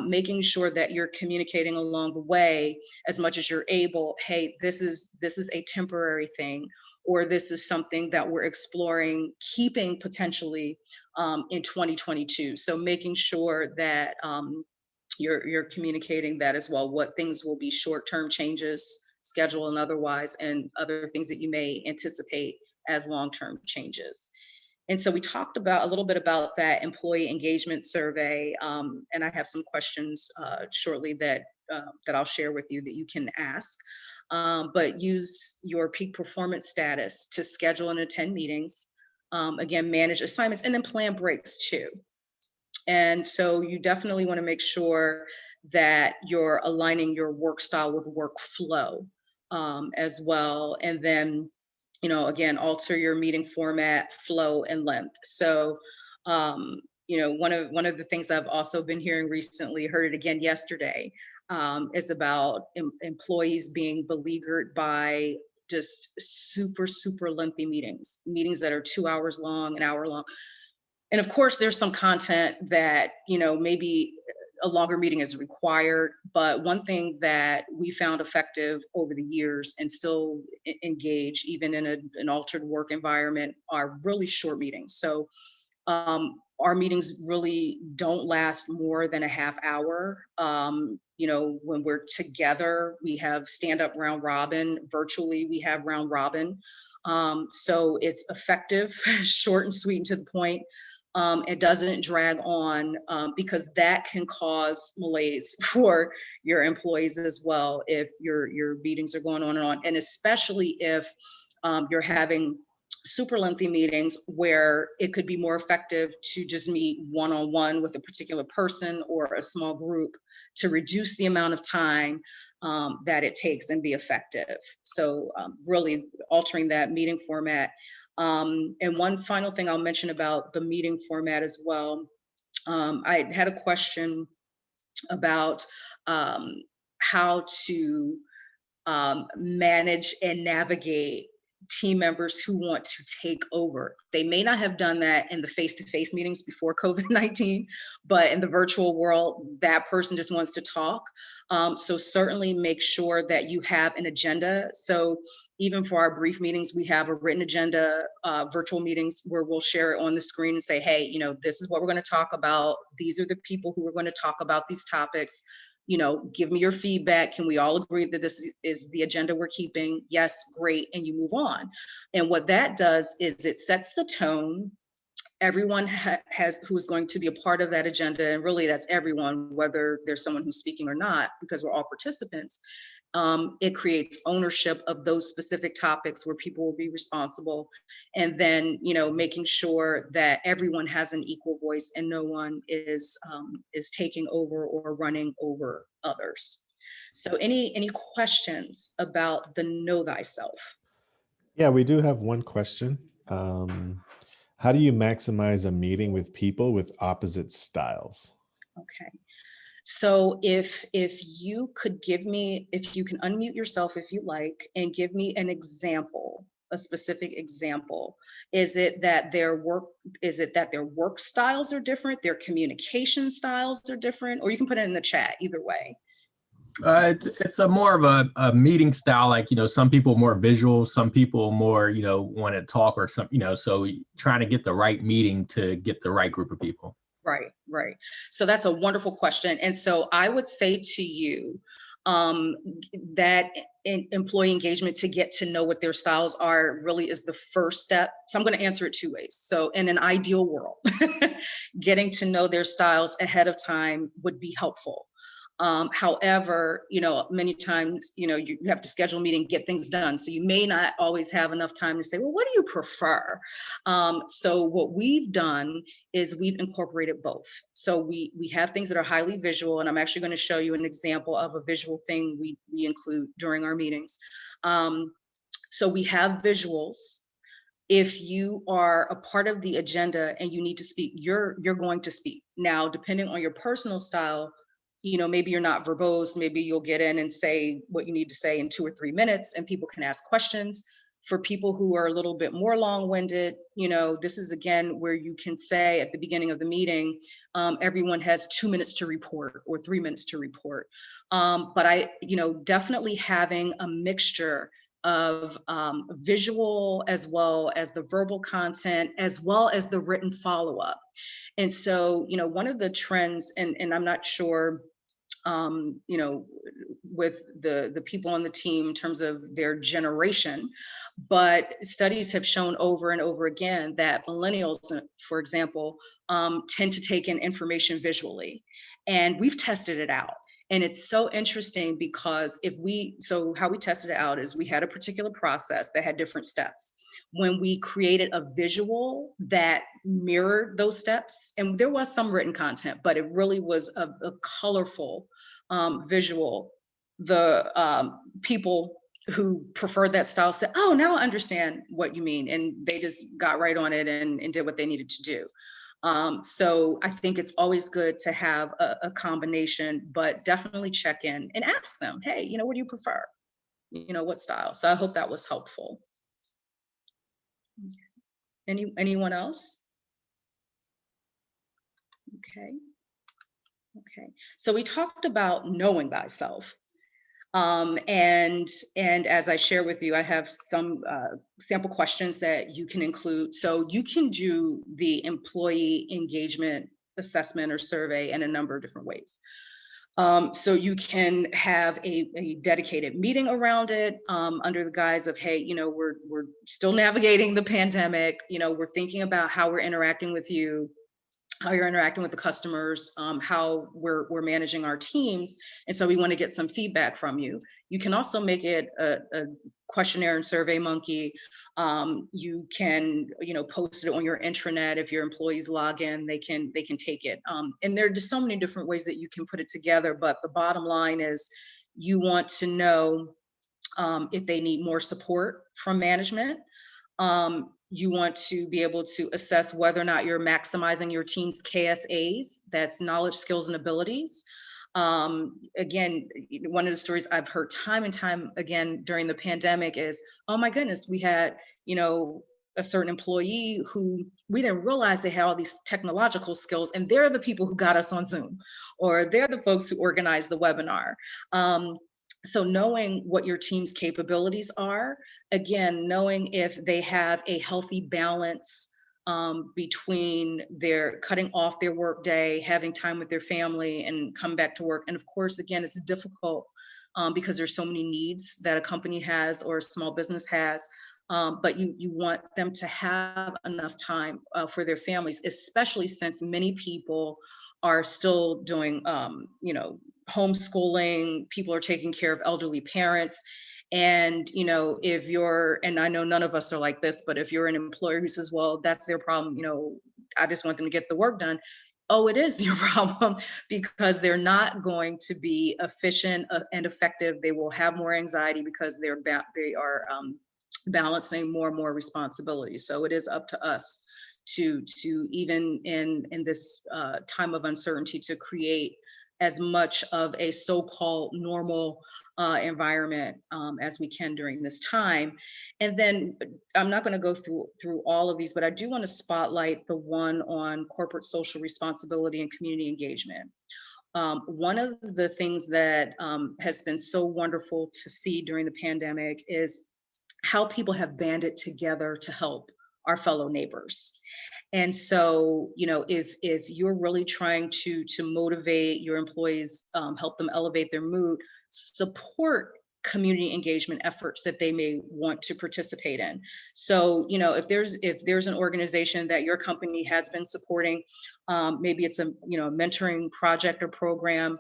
making sure that you're communicating along the way as much as you're able. Hey, this is a temporary thing, or this is something that we're exploring keeping potentially in 2022. So making sure that you're communicating that as well, what things will be short-term changes, schedule and otherwise, and other things that you may anticipate as long-term changes. And so we talked about a little bit about that employee engagement survey, and I have some questions shortly that I'll share with you that you can ask. But use your peak performance status to schedule and attend meetings. Again, manage assignments, and then plan breaks too. And so you definitely want to make sure that you're aligning your work style with workflow as well. And then, again, alter your meeting format, flow, and length. So, one of the things I've also been hearing recently, heard it again yesterday, is about employees being beleaguered by just super lengthy meetings that are 2 hours long, an hour long. And of course, there's some content that, maybe a longer meeting is required. But one thing that we found effective over the years and still engage, even in an altered work environment, are really short meetings. So our meetings really don't last more than a half hour. When we're together, we have stand-up round robin. Virtually, we have round robin. So it's effective, short and sweet and to the point. It doesn't drag on, because that can cause malaise for your employees as well if your meetings are going on and on, and especially if you're having super lengthy meetings where it could be more effective to just meet one-on-one with a particular person or a small group to reduce the amount of time that it takes and be effective. So really altering that meeting format. And one final thing I'll mention about the meeting format as well. I had a question about how to manage and navigate team members who want to take over. They may not have done that in the face-to-face meetings before COVID-19, but in the virtual world, that person just wants to talk. So certainly make sure that you have an agenda. So even for our brief meetings, we have a written agenda, virtual meetings where we'll share it on the screen and say, hey, this is what we're going to talk about. These are the people who are going to talk about these topics. Give me your feedback. Can we all agree that this is the agenda we're keeping? Yes, great. And you move on. And what that does is it sets the tone. Everyone has who's going to be a part of that agenda, and really that's everyone, whether there's someone who's speaking or not, because we're all participants. It creates ownership of those specific topics where people will be responsible, and then making sure that everyone has an equal voice and no one is taking over or running over others. So any questions about the know thyself? Yeah, we do have one question. How do you maximize a meeting with people with opposite styles? Okay. So if you could if you can unmute yourself if you like, and give me an example, a specific example. Is it that their work styles are different, their communication styles are different, or you can put it in the chat, either way. It's a more of a meeting style, like, some people more visual, some people more, want to talk or something, so trying to get the right meeting to get the right group of people. Right. So that's a wonderful question. And so I would say to you that employee engagement to get to know what their styles are really is the first step. So I'm going to answer it two ways. So in an ideal world, getting to know their styles ahead of time would be helpful. However, many times, you have to schedule a meeting, get things done. So you may not always have enough time to say, well, what do you prefer? So what we've done is we've incorporated both. So we have things that are highly visual, and I'm actually going to show you an example of a visual thing we include during our meetings. So we have visuals. If you are a part of the agenda and you need to speak, you're going to speak. Now, depending on your personal style, maybe you're not verbose, maybe you'll get in and say what you need to say in 2 or 3 minutes and people can ask questions. For people who are a little bit more long-winded, this is again where you can say at the beginning of the meeting, everyone has 2 minutes to report or 3 minutes to report. But definitely having a mixture of visual as well as the verbal content, as well as the written follow-up. And so, one of the trends, and I'm not sure, with the people on the team in terms of their generation, but studies have shown over and over again that millennials, for example, tend to take in information visually. And we've tested it out. And it's so interesting because how we tested it out is we had a particular process that had different steps. When we created a visual that mirrored those steps, and there was some written content, but it really was a colorful visual, the people who preferred that style said, oh, now I understand what you mean. And they just got right on it and did what they needed to do. So I think it's always good to have a combination, but definitely check in and ask them, hey, what do you prefer? What style? So I hope that was helpful. Anyone else? Okay. So we talked about knowing thyself. And as I share with you, I have some sample questions that you can include. So you can do the employee engagement assessment or survey in a number of different ways. So you can have a dedicated meeting around it under the guise of, hey, we're still navigating the pandemic. We're thinking about how we're interacting with you, how you're interacting with the customers, how we're managing our teams. And so we want to get some feedback from you. You can also make it a questionnaire and survey monkey. You can, post it on your intranet. If your employees log in, they can take it. And there are just so many different ways that you can put it together. But the bottom line is you want to know if they need more support from management. You want to be able to assess whether or not you're maximizing your team's KSAs, that's knowledge, skills, and abilities. Again, one of the stories I've heard time and time again during the pandemic is, oh my goodness, we had, a certain employee who we didn't realize they had all these technological skills, and they're the people who got us on Zoom, or they're the folks who organized the webinar. So knowing what your team's capabilities are, again, knowing if they have a healthy balance between their cutting off their work day, having time with their family, and come back to work. And of course, again, it's difficult because there's so many needs that a company has or a small business has. But you want them to have enough time for their families, especially since many people are still doing, homeschooling. People are taking care of elderly parents. And, if you're, and I know none of us are like this, but if you're an employer who says, well, that's their problem, I just want them to get the work done. Oh, it is your problem, because they're not going to be efficient and effective. They will have more anxiety because they are balancing more and more responsibilities. So it is up to us to even in this time of uncertainty, to create as much of a so-called normal environment as we can during this time. And then I'm not going to go through all of these, but I do want to spotlight the one on corporate social responsibility and community engagement. One of the things that has been so wonderful to see during the pandemic is how people have banded together to help our fellow neighbors. And so, if you're really trying to motivate your employees, help them elevate their mood, support community engagement efforts that they may want to participate in. So, if there's an organization that your company has been supporting, maybe it's a mentoring project or program,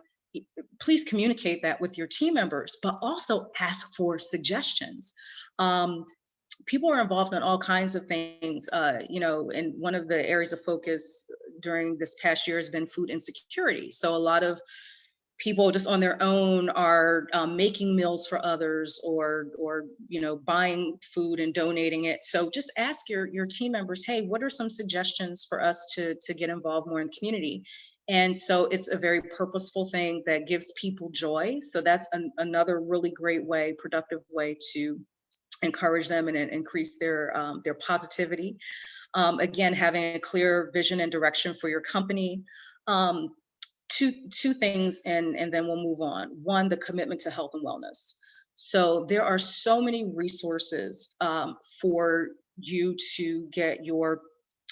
please communicate that with your team members, but also ask for suggestions. People are involved in all kinds of things, and one of the areas of focus during this past year has been food insecurity. So a lot of people just on their own are making meals for others, or buying food and donating it. So just ask your team members, hey, what are some suggestions for us to get involved more in the community? And so it's a very purposeful thing that gives people joy. So that's another really great way, productive way to encourage them and increase their positivity. Again, having a clear vision and direction for your company. Two things, and then we'll move on. One, the commitment to health and wellness. So there are so many resources for you to get your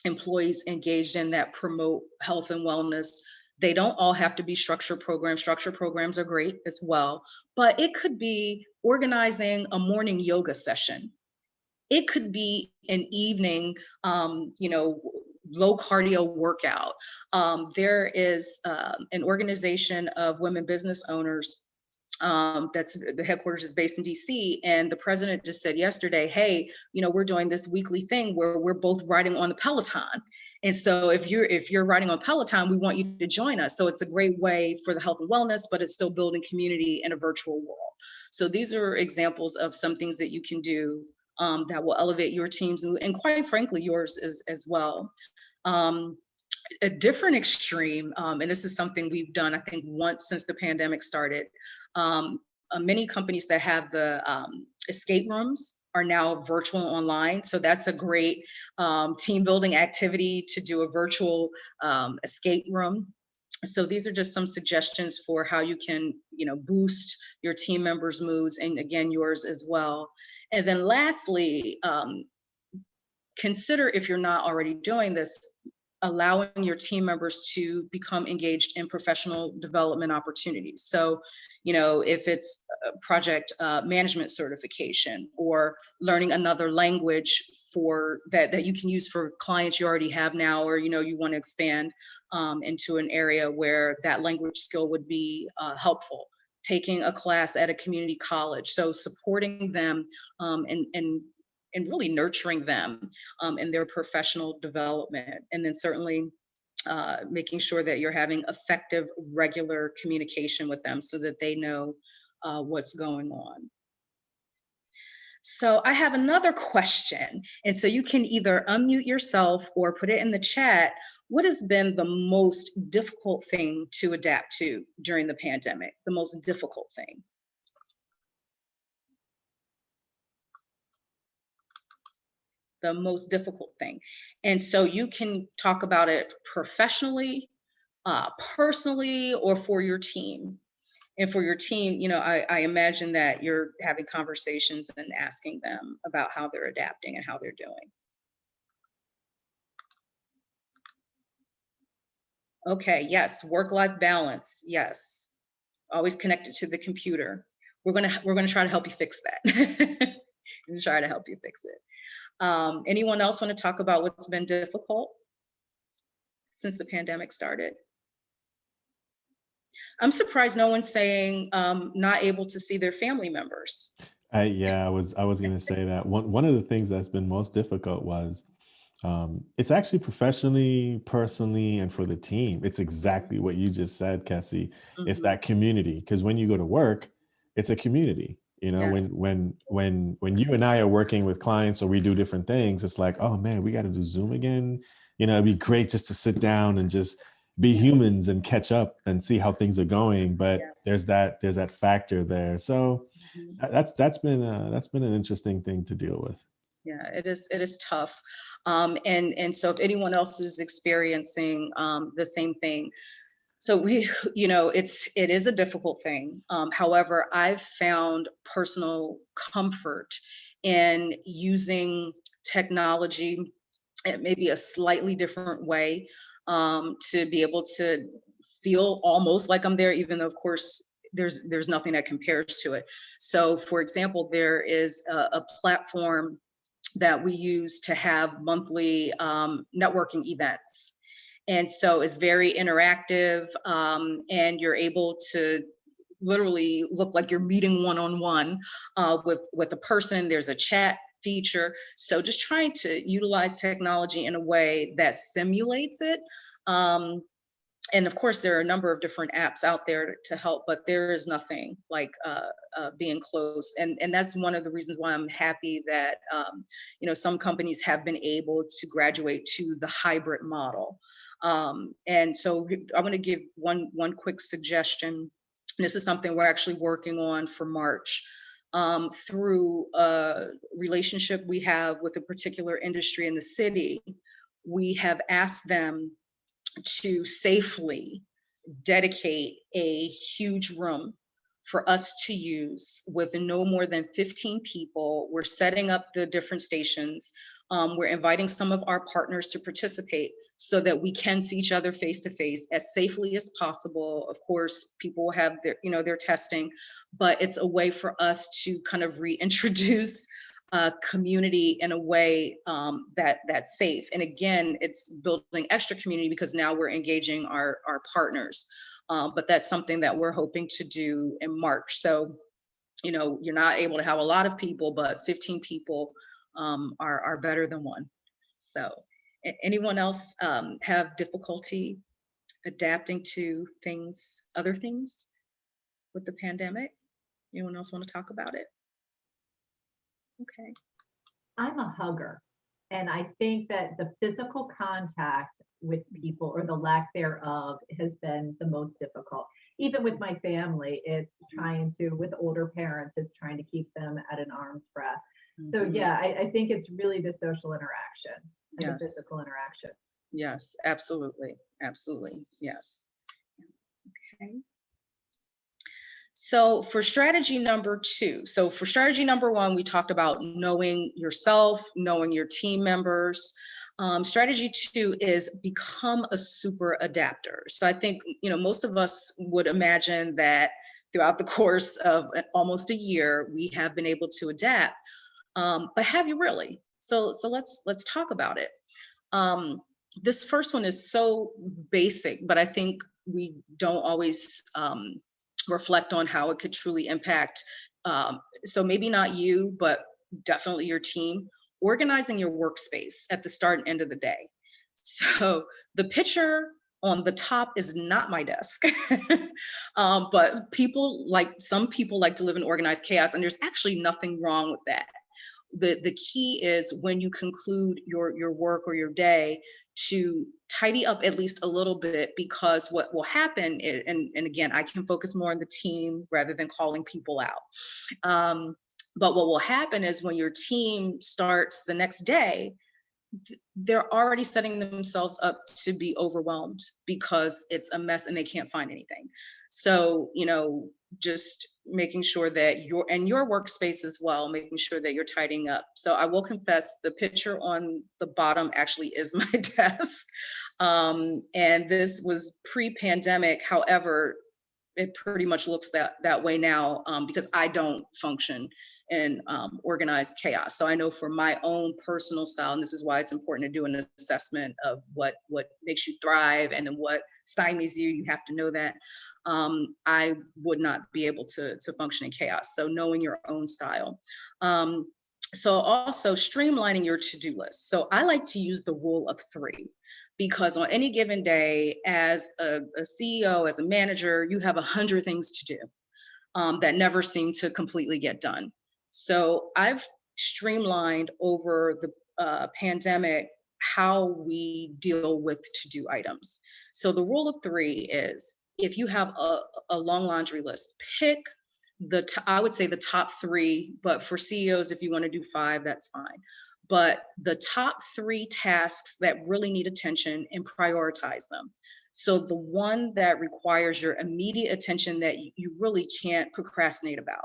employees engaged in that promote health and wellness. They don't all have to be structured programs. Structured programs are great as well, but it could be organizing a morning yoga session. It could be an evening, low cardio workout. There is an organization of women business owners that's the headquarters is based in DC, and the president just said yesterday, hey, we're doing this weekly thing where we're both riding on the Peloton. And so if you're riding on Peloton, we want you to join us. So it's a great way for the health and wellness, but it's still building community in a virtual world. So these are examples of some things that you can do that will elevate your teams and quite frankly, yours as well. A different extreme, and this is something we've done, I think, once since the pandemic started. Many companies that have the escape rooms are now virtual online. So that's a great team building activity to do a virtual escape room. So these are just some suggestions for how you can, boost your team members' moods, and again, yours as well. And then lastly, consider, if you're not already doing this, allowing your team members to become engaged in professional development opportunities. So, if it's a project management certification, or learning another language for that you can use for clients you already have now, or you want to expand into an area where that language skill would be helpful. Taking a class at a community college, so supporting them and really nurturing them in their professional development. And then certainly making sure that you're having effective, regular communication with them so that they know what's going on. So I have another question. And so you can either unmute yourself or put it in the chat. What has been the most difficult thing to adapt to during the pandemic? The most difficult thing? The most difficult thing. And so you can talk about it professionally, personally, or for your team. And for your team, I imagine that you're having conversations and asking them about how they're adapting and how they're doing. Okay, yes, work-life balance, yes. Always connected to the computer. We're gonna try to help you fix that. We're gonna try to help you fix it. Anyone else want to talk about what's been difficult since the pandemic started? I'm surprised no one's saying not able to see their family members. I was going to say that one of the things that's been most difficult was it's actually professionally, personally, and for the team. It's exactly what you just said, Kessie. Mm-hmm. It's that community, because when you go to work, it's a community. Yes. when you and I are working with clients or we do different things, it's like, oh man, we got to do Zoom again. It'd be great just to sit down and just be yes. humans and catch up and see how things are going. But yes. there's that factor there. So mm-hmm. that's been an interesting thing to deal with. Yeah, it is tough. And so if anyone else is experiencing the same thing, so it is a difficult thing. However, I've found personal comfort in using technology in maybe a slightly different way to be able to feel almost like I'm there, even though of course there's nothing that compares to it. So for example, there is a platform that we use to have monthly networking events. And so it's very interactive, and you're able to literally look like you're meeting one-on-one with a person. There's a chat feature. So just trying to utilize technology in a way that simulates it. And of course, there are a number of different apps out there to help, but there is nothing like being close. And that's one of the reasons why I'm happy that some companies have been able to graduate to the hybrid model. And so I'm going to give one quick suggestion. This is something we're actually working on for March. Through a relationship we have with a particular industry in the city, we have asked them to safely dedicate a huge room for us to use with no more than 15 people. We're setting up the different stations. We're inviting some of our partners to participate so that we can see each other face to face as safely as possible. Of course, people will have their testing, but it's a way for us to kind of reintroduce community in a way that's safe. And again, it's building extra community because now we're engaging our partners. But that's something that we're hoping to do in March. So, you're not able to have a lot of people, but 15 people are better than one. So anyone else have difficulty adapting to other things with the pandemic? Anyone else want to talk about it? Okay. I'm a hugger. And I think that the physical contact with people or the lack thereof has been the most difficult. Even with my family, it's trying to, with older parents, it's trying to keep them at an arm's breadth. So yeah, I think it's really the social interaction and the physical interaction. Yes, absolutely. Absolutely. Yes. Okay. So for strategy number 2, for strategy number 1, we talked about knowing yourself, knowing your team members. Strategy 2 is become a super adapter. So I think, most of us would imagine that throughout the course of almost a year, we have been able to adapt. But have you really? So let's talk about it. This first one is so basic, but I think we don't always reflect on how it could truly impact. So maybe not you, but definitely your team. Organizing your workspace at the start and end of the day. So the picture on the top is not my desk, but some people like to live in organized chaos, and there's actually nothing wrong with that. The key is when you conclude your work or your day to tidy up at least a little bit, because what will happen is, and again, I can focus more on the team rather than calling people out. But what will happen is when your team starts the next day, they're already setting themselves up to be overwhelmed because it's a mess and they can't find anything. So, just making sure that your workspace as well, making sure that you're tidying up. So I will confess, the picture on the bottom actually is my desk. And this was pre-pandemic. However, it pretty much looks that way now, because I don't function in organized chaos. So I know for my own personal style, and this is why it's important to do an assessment of what makes you thrive and then what stymies you. You have to know that. I would not be able to function in chaos. So knowing your own style. So also streamlining your to-do list. So I like to use the rule of 3. Because on any given day, as a CEO, as a manager, you have 100 things to do that never seem to completely get done. So I've streamlined over the pandemic how we deal with to-do items. So the rule of 3 is, if you have a long laundry list, pick I would say the top 3, but for CEOs, if you want to do 5, that's fine. But the top 3 tasks that really need attention, and prioritize them. So the one that requires your immediate attention that you really can't procrastinate about,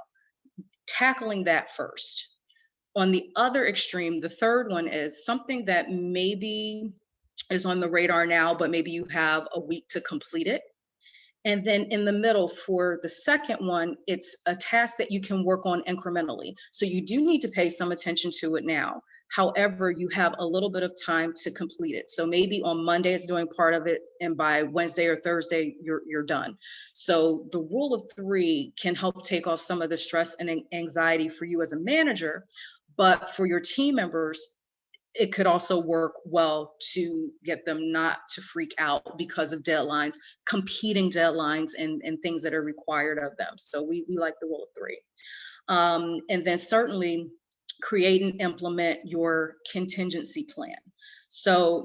tackling that first. On the other extreme, the third one is something that maybe is on the radar now, but maybe you have a week to complete it. And then in the middle, for the second one, it's a task that you can work on incrementally. So you do need to pay some attention to it now. However, you have a little bit of time to complete it. So maybe on Monday it's doing part of it, and by Wednesday or Thursday, you're done. So the rule of three can help take off some of the stress and anxiety for you as a manager, but for your team members, it could also work well to get them not to freak out because of deadlines, competing deadlines, and things that are required of them. So we like the rule of three. And then certainly create and implement your contingency plan. So,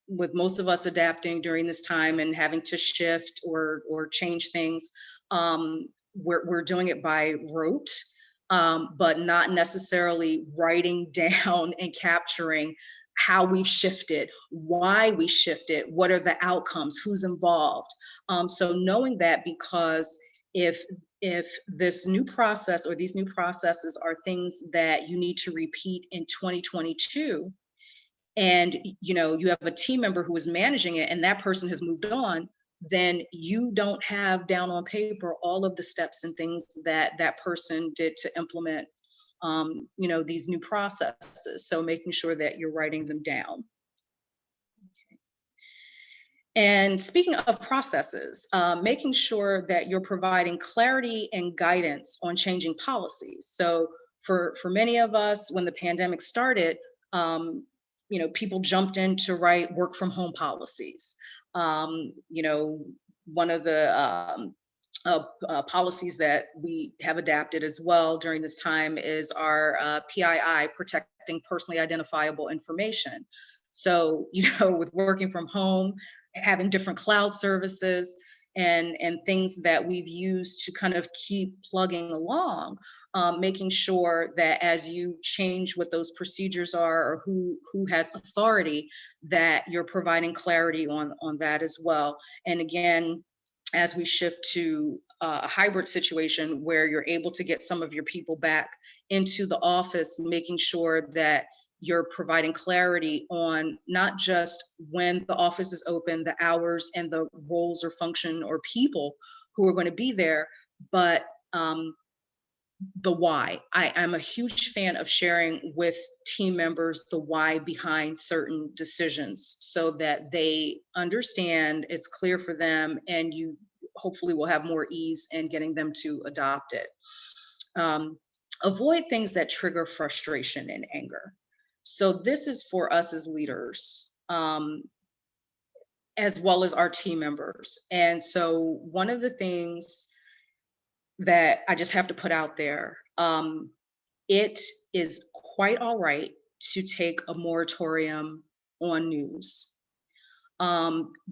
with most of us adapting during this time and having to shift or change things, we're doing it by rote, but not necessarily writing down and capturing how we've shifted, why we shifted, what are the outcomes, who's involved. So knowing that, because if this new process or these new processes are things that you need to repeat in 2022, and you have a team member who is managing it and that person has moved on, then you don't have down on paper all of the steps and things that that person did to implement these new processes. So making sure that you're writing them down. And speaking of processes, making sure that you're providing clarity and guidance on changing policies. So for many of us, when the pandemic started, people jumped in to write work from home policies. One of the policies that we have adapted as well during this time is our PII, protecting personally identifiable information. So, with working from home, having different cloud services and things that we've used to kind of keep plugging along, making sure that as you change what those procedures are or who has authority, that you're providing clarity on that as well. And again, as we shift to a hybrid situation where you're able to get some of your people back into the office, making sure that you're providing clarity on not just when the office is open, the hours and the roles or function or people who are going to be there, but the why. I'm a huge fan of sharing with team members the why behind certain decisions so that they understand, it's clear for them, and you hopefully will have more ease in getting them to adopt it. Avoid things that trigger frustration and anger. So this is for us as leaders, as well as our team members. And so one of the things that I just have to put out there, it is quite all right to take a moratorium on news.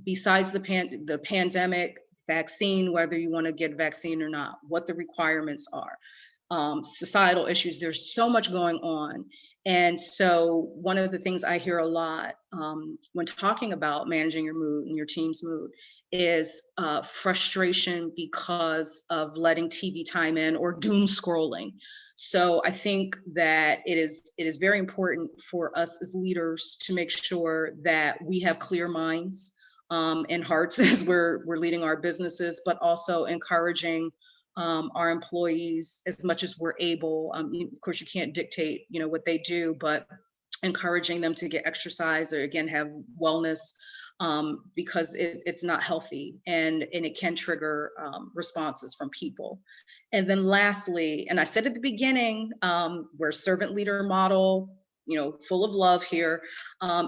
Besides the pandemic, vaccine, whether you want to get a vaccine or not, what the requirements are, societal issues, there's so much going on. And so one of the things I hear a lot when talking about managing your mood and your team's mood is frustration because of letting TV time in or doom scrolling. So I think that it is very important for us as leaders to make sure that we have clear minds and hearts as we're leading our businesses, but also encouraging our employees as much as we're able. Of course, you can't dictate, what they do, but encouraging them to get exercise or again have wellness, because it's not healthy and it can trigger responses from people. And then lastly, and I said at the beginning, we're servant leader model, full of love here,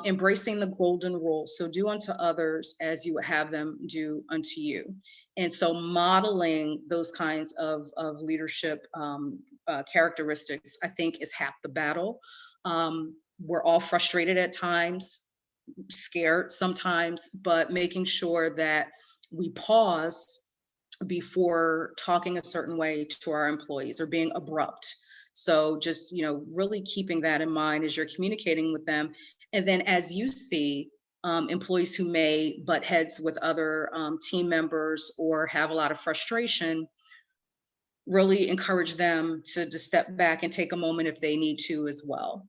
embracing the golden rule. So do unto others as you would have them do unto you. And so modeling those kinds of leadership characteristics, I think, is half the battle. We're all frustrated at times, scared sometimes, but making sure that we pause before talking a certain way to our employees or being abrupt. So just, really keeping that in mind as you're communicating with them. And then as you see employees who may butt heads with other team members or have a lot of frustration, really encourage them to step back and take a moment if they need to as well.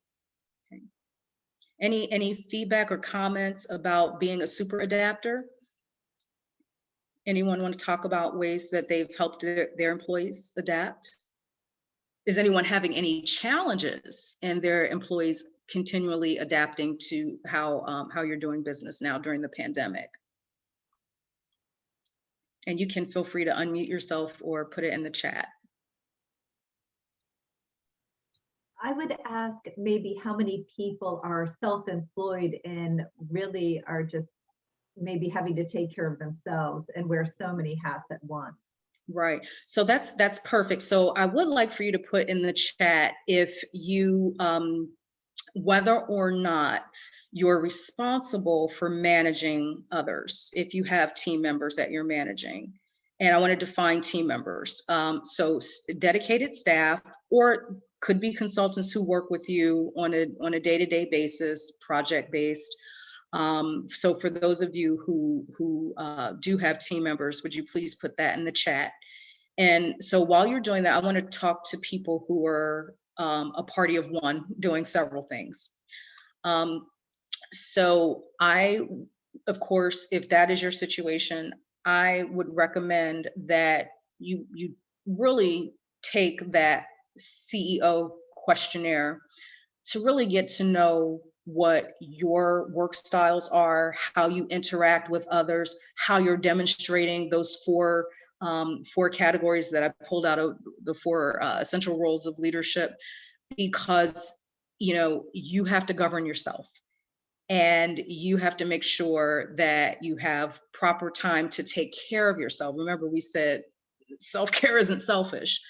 Okay. Any feedback or comments about being a super adapter? Anyone want to talk about ways that they've helped their employees adapt? is anyone having any challenges in their employees continually adapting to how you're doing business now during the pandemic? And you can feel free to unmute yourself or put it in the chat. I would ask maybe how many people are self-employed and really are just maybe having to take care of themselves and wear so many hats at once. Right. So that's perfect. So I would like for you to put in the chat if you whether or not you're responsible for managing others, if you have team members that you're managing. And I want to define team members. So dedicated staff, or could be consultants who work with you on a day-to-day basis, project-based. So for those of you who do have team members, would you please put that in the chat? And so while you're doing that, I want to talk to people who are a party of one doing several things. So of course, if that is your situation, I would recommend that you really take that CEO questionnaire to really get to know what your work styles are, how you interact with others, how you're demonstrating those four categories that I pulled out of the four essential roles of leadership, because you have to govern yourself. And you have to make sure that you have proper time to take care of yourself. Remember, we said self-care isn't selfish.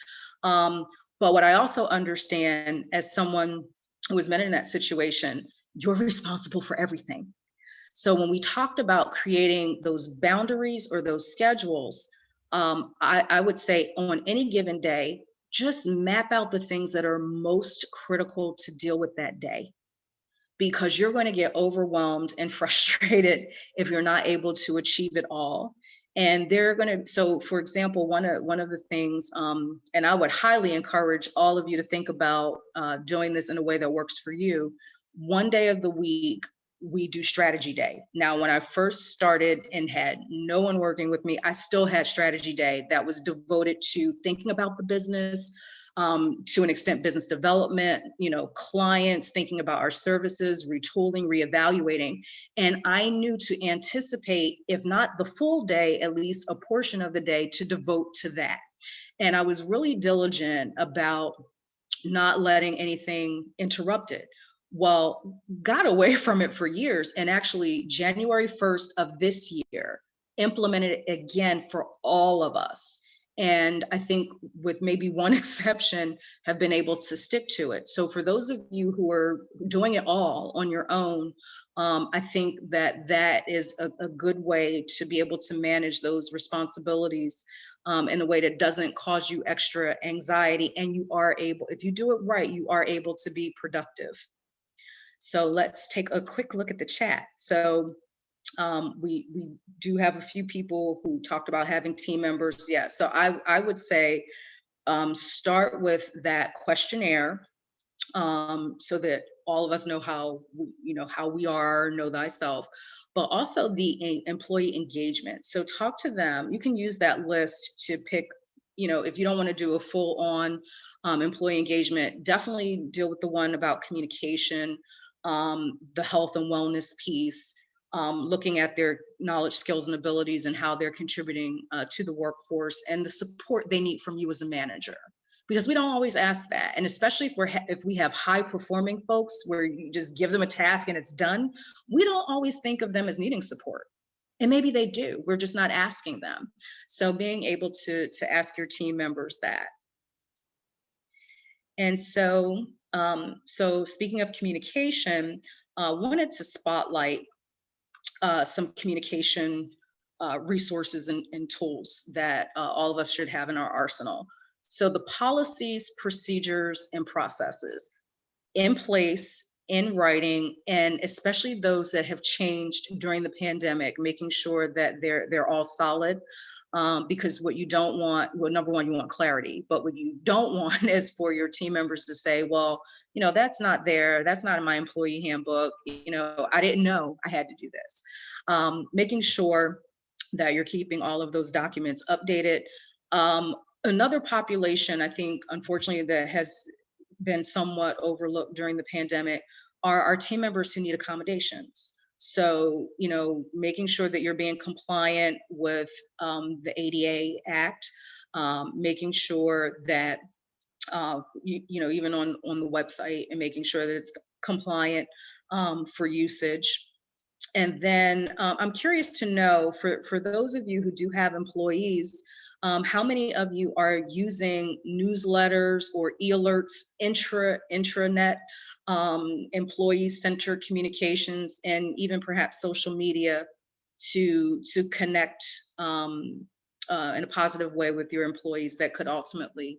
But what I also understand, as someone who was in that situation, you're responsible for everything. So when we talked about creating those boundaries or those schedules, I would say on any given day, just map out the things that are most critical to deal with that day, because you're going to get overwhelmed and frustrated if you're not able to achieve it all. And so for example, one of the things, and I would highly encourage all of you to think about doing this in a way that works for you. One day of the week, we do strategy day. Now, when I first started and had no one working with me, I still had strategy day that was devoted to thinking about the business, to an extent, business development, clients, thinking about our services, retooling, reevaluating. And I knew to anticipate, if not the full day, at least a portion of the day to devote to that. And I was really diligent about not letting anything interrupt it. Well, got away from it for years, and actually January 1st of this year, implemented it again for all of us. And I think with maybe one exception, have been able to stick to it. So for those of you who are doing it all on your own, I think that is a good way to be able to manage those responsibilities in a way that doesn't cause you extra anxiety. And you are able, if you do it right, you are able to be productive. So let's take a quick look at the chat. So we do have a few people who talked about having team members. Yeah, so I would say start with that questionnaire, so that all of us know how we are, know thyself, but also the employee engagement. So talk to them. You can use that list to pick, if you don't want to do a full on employee engagement, definitely deal with the one about communication, the health and wellness piece, looking at their knowledge, skills, and abilities and how they're contributing to the workforce, and the support they need from you as a manager. Because we don't always ask that. And especially if we have high performing folks where you just give them a task and it's done, we don't always think of them as needing support. And maybe they do, we're just not asking them. So being able to ask your team members that. And so, speaking of communication, wanted to spotlight some communication resources and tools that all of us should have in our arsenal. So the policies, procedures, and processes in place, in writing, and especially those that have changed during the pandemic, making sure that they're all solid. Because what you don't want, well, number one, you want clarity, but what you don't want is for your team members to say, well, that's not there, that's not in my employee handbook, I didn't know I had to do this. Making sure that you're keeping all of those documents updated. Another population, I think, unfortunately, that has been somewhat overlooked during the pandemic are our team members who need accommodations. So, making sure that you're being compliant with the ADA Act, making sure that, even on the website, and making sure that it's compliant for usage. And then I'm curious to know, for those of you who do have employees, how many of you are using newsletters or e-alerts, intranet, employee-centered communications, and even perhaps social media to connect in a positive way with your employees that could ultimately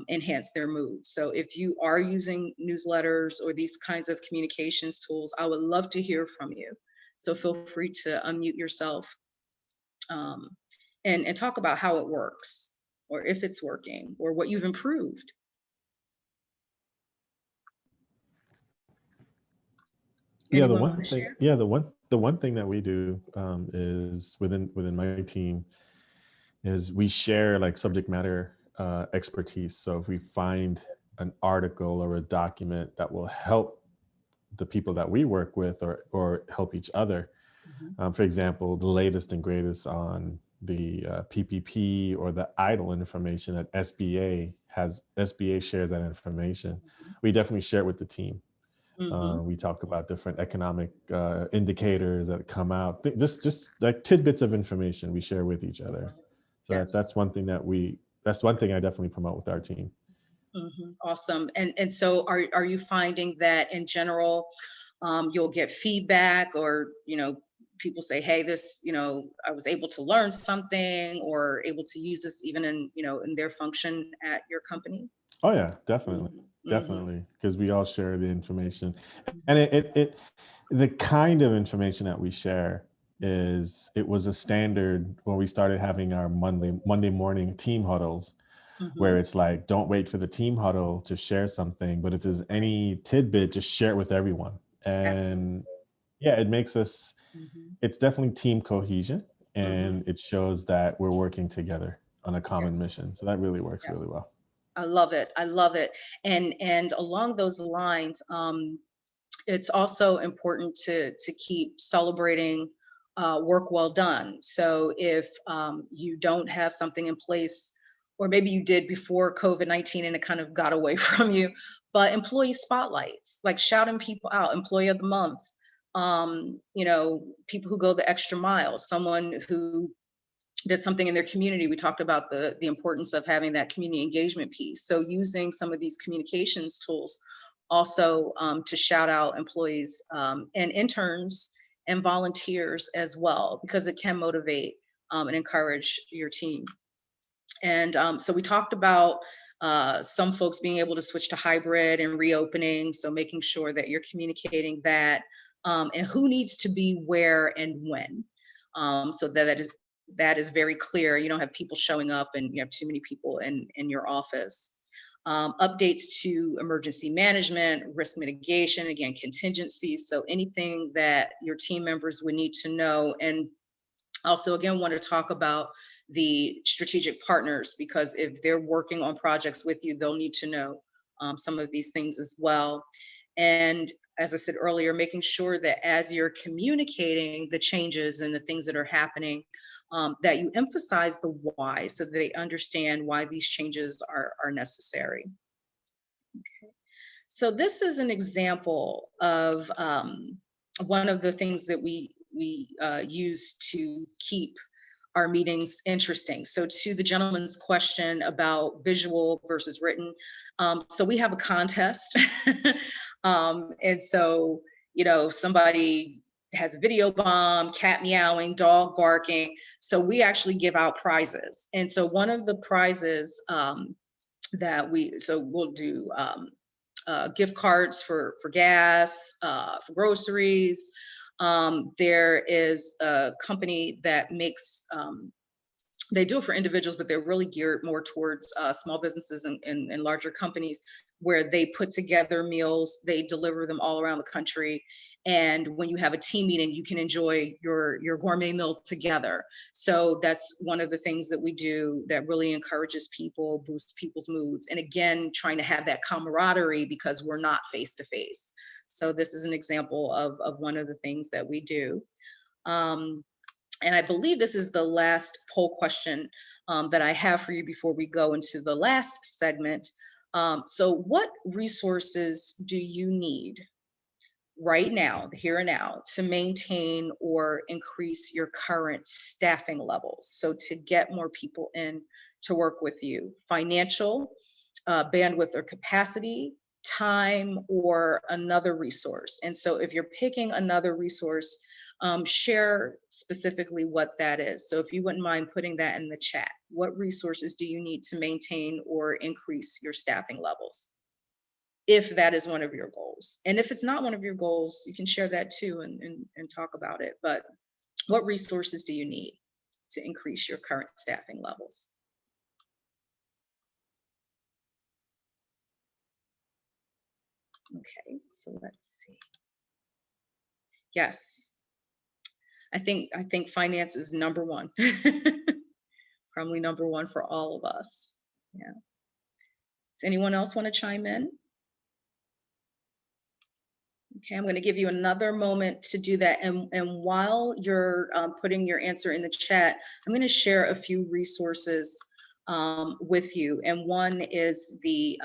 enhance their mood. So if you are using newsletters or these kinds of communications tools, I would love to hear from you. So feel free to unmute yourself and talk about how it works, or if it's working, or what you've improved. Yeah, Anyone want to share? the one thing that we do is within my team is we share like subject matter expertise. So if we find an article or a document that will help the people that we work with or help each other, for example, the latest and greatest on the PPP or the idle information that SBA shares that information, we definitely share it with the team. We talk about different economic indicators that come out, just like tidbits of information we share with each other. So Yes. that's one thing that's one thing I definitely promote with our team. Awesome. And so are you finding that in general, you'll get feedback, or, people say, hey, this, I was able to learn something, or able to use this even in, in their function at your company? Oh yeah, definitely. Definitely, because we all share the information, and it the kind of information that we share it was a standard when we started having our Monday morning team huddles, where it's like, don't wait for the team huddle to share something, but if there's any tidbit, just share it with everyone. And Absolutely. yeah, it makes us, it's definitely team cohesion, and it shows that we're working together on a common Yes. mission. So that really works really Yes. well. I love it. I love it. And along those lines, it's also important to keep celebrating work well done. So if you don't have something in place, or maybe you did before COVID-19 and it kind of got away from you, but employee spotlights, like shouting people out, employee of the month, people who go the extra mile, someone who did something in their community. We talked about the importance of having that community engagement piece. So using some of these communications tools also to shout out employees and interns and volunteers as well, because it can motivate and encourage your team. And so we talked about some folks being able to switch to hybrid and reopening. So making sure that you're communicating that, and who needs to be where and when. So that is very clear. You don't have people showing up and you have too many people in your office. Updates to emergency management, risk mitigation, again, contingencies. So anything that your team members would need to know. And also, again, want to talk about the strategic partners, because if they're working on projects with you, they'll need to know some of these things as well. And as I said earlier, making sure that as you're communicating the changes and the things that are happening, that you emphasize the why, so that they understand why these changes are necessary. Okay. So this is an example of one of the things that we use to keep our meetings interesting. So to the gentleman's question about visual versus written, so we have a contest. And so, somebody has a video bomb, cat meowing, dog barking. So we actually give out prizes. And so one of the prizes we'll do gift cards for gas, for groceries. There is a company that makes, they do it for individuals, but they're really geared more towards small businesses and larger companies, where they put together meals, they deliver them all around the country, And when you have a team meeting, you can enjoy your gourmet meal together. So that's one of the things that we do that really encourages people, boosts people's moods. And again, trying to have that camaraderie because we're not face to face. So this is an example of one of the things that we do. And I believe this is the last poll question that I have for you before we go into the last segment. So what resources do you need right now, here and now, to maintain or increase your current staffing levels? So to get more people in to work with you, financial, bandwidth or capacity, time, or another resource. And so if you're picking another resource, share specifically what that is. So if you wouldn't mind putting that in the chat, what resources do you need to maintain or increase your staffing levels? If that is one of your goals. And if it's not one of your goals, you can share that too and talk about it. But what resources do you need to increase your current staffing levels? Okay, so let's see. Yes, I think finance is number one. Probably number one for all of us. Yeah. Does anyone else want to chime in? Okay, I'm going to give you another moment to do that. And while you're putting your answer in the chat, I'm going to share a few resources with you. And one is the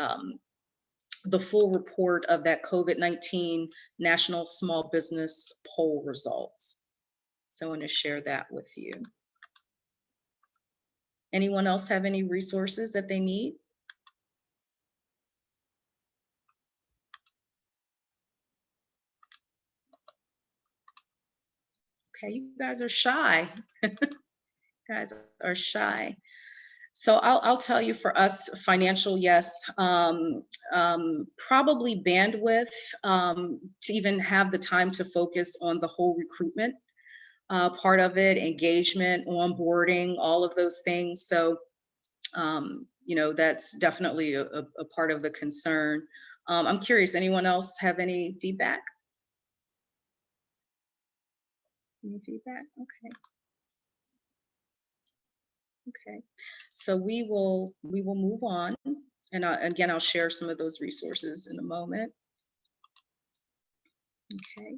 full report of that COVID-19 National Small Business Poll results. So I want to share that with you. Anyone else have any resources that they need? Okay, you guys are shy. Guys are shy. So I'll tell you, for us, financial, yes. Probably bandwidth to even have the time to focus on the whole recruitment part of it, engagement, onboarding, all of those things. So, you know, that's definitely a part of the concern. I'm curious, anyone else have any feedback? Any feedback? Okay. Okay, so we will move on, and again, I'll share some of those resources in a moment. Okay.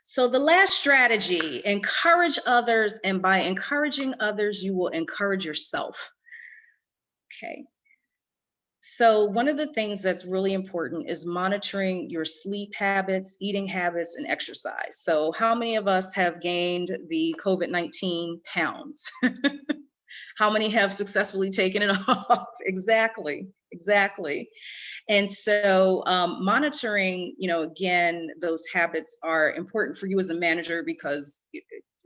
So the last strategy, encourage others, and by encouraging others, you will encourage yourself. Okay. So one of the things that's really important is monitoring your sleep habits, eating habits, and exercise. So how many of us have gained the COVID-19 pounds? How many have successfully taken it off? Exactly. And so monitoring, you know, again, those habits are important for you as a manager, because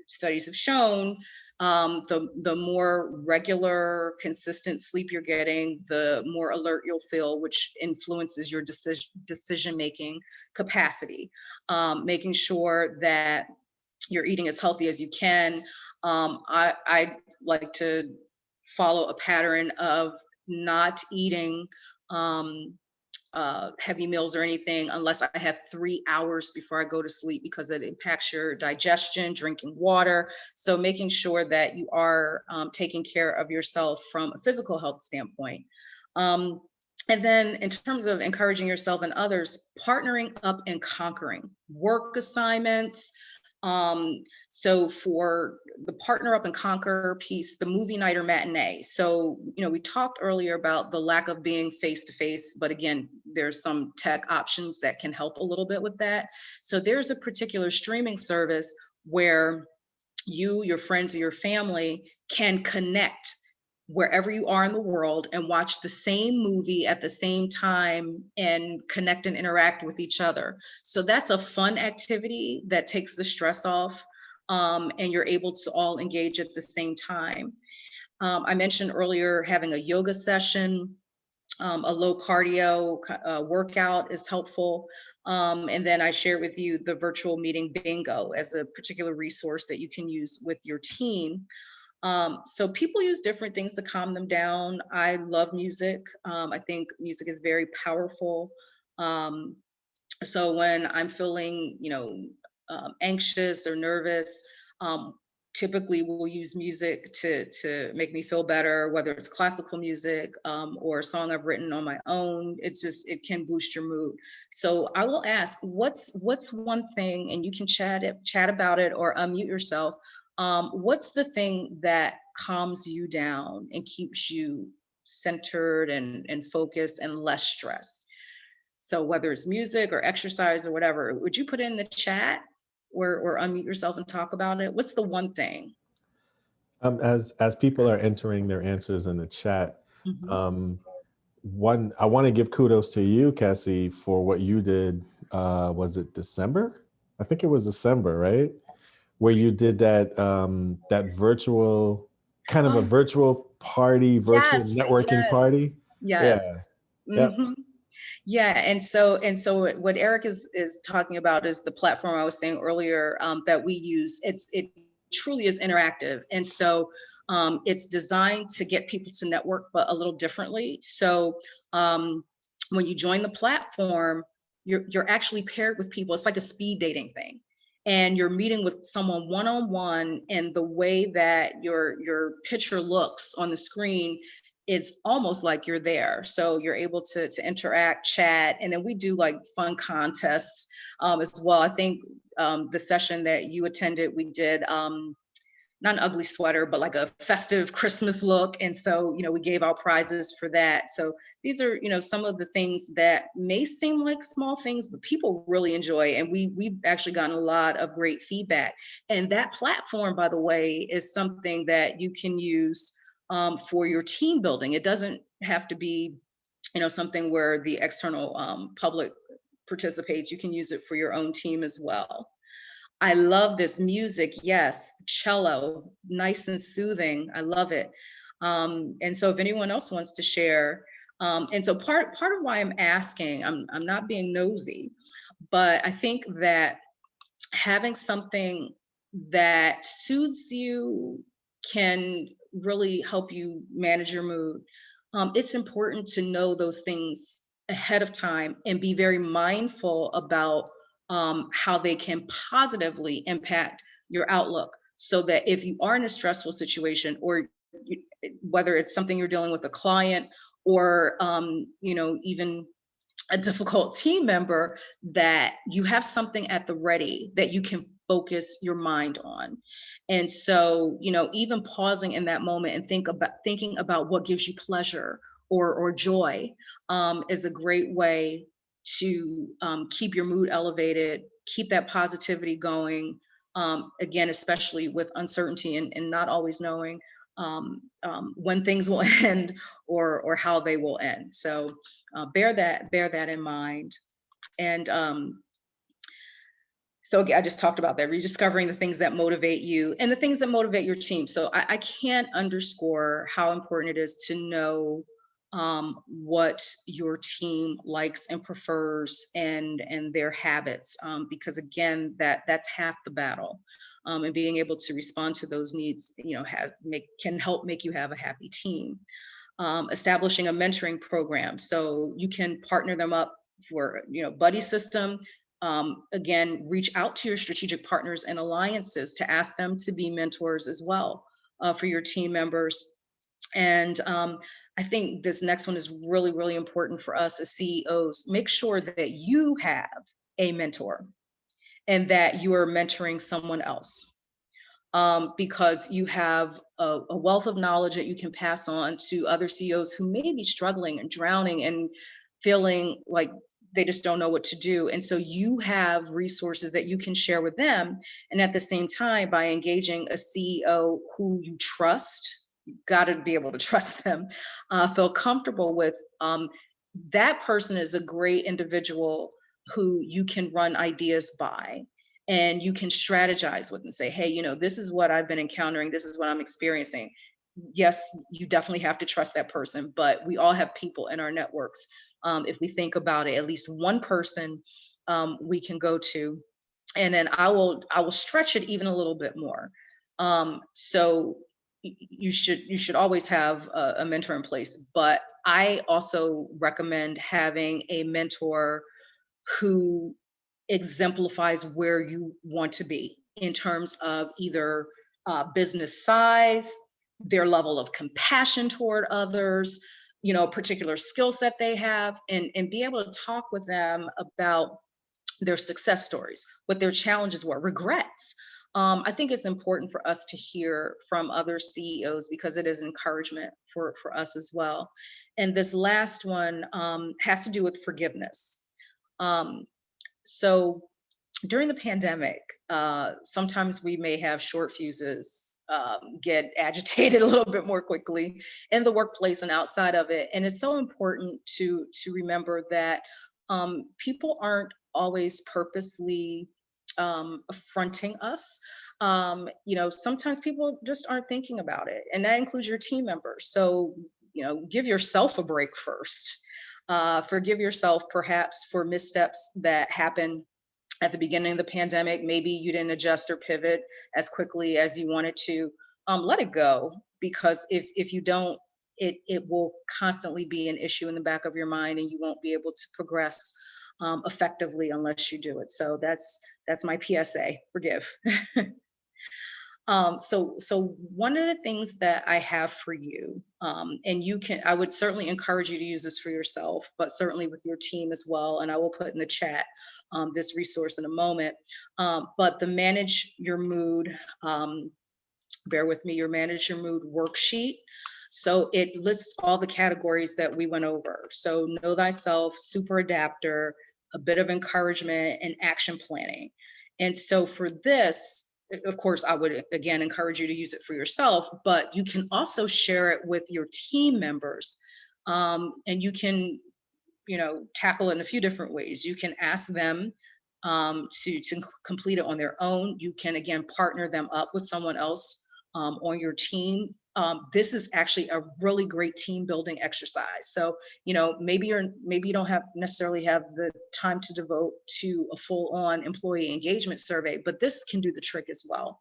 studies have shown the more regular, consistent sleep you're getting, the more alert you'll feel, which influences your decision-making capacity. Making sure that you're eating as healthy as you can. I like to follow a pattern of not eating heavy meals or anything unless I have 3 hours before I go to sleep, because it impacts your digestion, drinking water. So making sure that you are taking care of yourself from a physical health standpoint. And then in terms of encouraging yourself and others, partnering up and conquering work assignments. So for the partner up and conquer piece, the movie night or matinee. So, you know, we talked earlier about the lack of being face to face, but again, there's some tech options that can help a little bit with that. So there's a particular streaming service where you, your friends, or your family can connect wherever you are in the world and watch the same movie at the same time and connect and interact with each other. So that's a fun activity that takes the stress off, and you're able to all engage at the same time. I mentioned earlier having a yoga session, a low cardio workout is helpful. And then I share with you the virtual meeting bingo as a particular resource that you can use with your team. So people use different things to calm them down. I love music. I think music is very powerful. So when I'm feeling, anxious or nervous, um, typically we'll use music to make me feel better, whether it's classical music, or a song I've written on my own. It can boost your mood. So I will ask, what's one thing, and you can chat about it or unmute yourself. What's the thing that calms you down and keeps you centered and focused and less stressed? So whether it's music or exercise or whatever, would you put it in the chat or unmute yourself and talk about it? What's the one thing? As people are entering their answers in the chat, Mhm. um, one, I want to give kudos to you, Cassie, for what you did. Was it December? I think it was December, right? Where you did that virtual, kind of a Oh, virtual party, virtual yes, networking yes, party. Yeah. yes. Yep. hmm Yeah, and so what Eric is talking about is the platform I was saying earlier, that we use. It truly is interactive, and so it's designed to get people to network, but a little differently. So um, when you join the platform, you're actually paired with people. It's like a speed dating thing, and you're meeting with someone one on one, and the way that your picture looks on the screen is almost like you're there. So you're able to interact, chat, and then we do like fun contests as well. I think the session that you attended, we did not an ugly sweater, but like a festive Christmas look. And so, we gave out prizes for that. So these are, some of the things that may seem like small things, but people really enjoy. And we've actually gotten a lot of great feedback. And that platform, by the way, is something that you can use for your team building. It doesn't have to be, something where the external public participates. You can use it for your own team as well. I love this music. Yes, cello, nice and soothing. I love it. And so, if anyone else wants to share, and so part of why I'm asking, I'm not being nosy, but I think that having something that soothes you can really help you manage your mood. It's important to know those things ahead of time and be very mindful about how they can positively impact your outlook. So that if you are in a stressful situation, or whether it's something you're dealing with a client, or even a difficult team member, that you have something at the ready that you can focus your mind on. And so, even pausing in that moment and thinking about what gives you pleasure or joy, is a great way to keep your mood elevated, keep that positivity going. Again, especially with uncertainty and not always knowing when things will end or how they will end. So bear that in mind. And so I just talked about that, rediscovering the things that motivate you and the things that motivate your team. So I can't underscore how important it is to know what your team likes and prefers, and their habits, because again, that's half the battle. And being able to respond to those needs, can help make you have a happy team. Establishing a mentoring program, so you can partner them up for buddy system. Again, reach out to your strategic partners and alliances to ask them to be mentors as well, for your team members. And I think this next one is really, really important for us as CEOs. Make sure that you have a mentor and that you are mentoring someone else, because you have a wealth of knowledge that you can pass on to other CEOs who may be struggling and drowning and feeling like they just don't know what to do. And so you have resources that you can share with them. And at the same time, by engaging a CEO who you trust, you've got to be able to trust them, feel comfortable with. That person is a great individual who you can run ideas by, and you can strategize with and say, hey, this is what I've been encountering, this is what I'm experiencing. Yes, you definitely have to trust that person, but we all have people in our networks. If we think about it, at least one person we can go to, and then I will stretch it even a little bit more. So you should always have a mentor in place, but I also recommend having a mentor who exemplifies where you want to be in terms of either business size, their level of compassion toward others, particular skill set they have, and be able to talk with them about their success stories, what their challenges were, regrets. I think it's important for us to hear from other CEOs because it is encouragement for us as well. And this last one has to do with forgiveness. So during the pandemic, sometimes we may have short fuses, get agitated a little bit more quickly in the workplace and outside of it. And it's so important to remember that people aren't always purposely affronting us. Sometimes people just aren't thinking about it, and that includes your team members. So, give yourself a break first. Forgive yourself perhaps for missteps that happen at the beginning of the pandemic. Maybe you didn't adjust or pivot as quickly as you wanted to. Let it go, because if you don't, it will constantly be an issue in the back of your mind, and you won't be able to progress effectively unless you do it. So that's my PSA. Forgive. So one of the things that I have for you, and I would certainly encourage you to use this for yourself, but certainly with your team as well. And I will put in the chat this resource in a moment. But the Manage Your Mood, bear with me, your Manage Your Mood worksheet. So it lists all the categories that we went over. So know thyself, super adapter, a bit of encouragement, and action planning. And so for this, of course, I would again encourage you to use it for yourself, but you can also share it with your team members. And you can, tackle it in a few different ways. You can ask them to complete it on their own. You can, again, partner them up with someone else on your team. This is actually a really great team building exercise. So, maybe you don't necessarily have the time to devote to a full on employee engagement survey, but this can do the trick as well.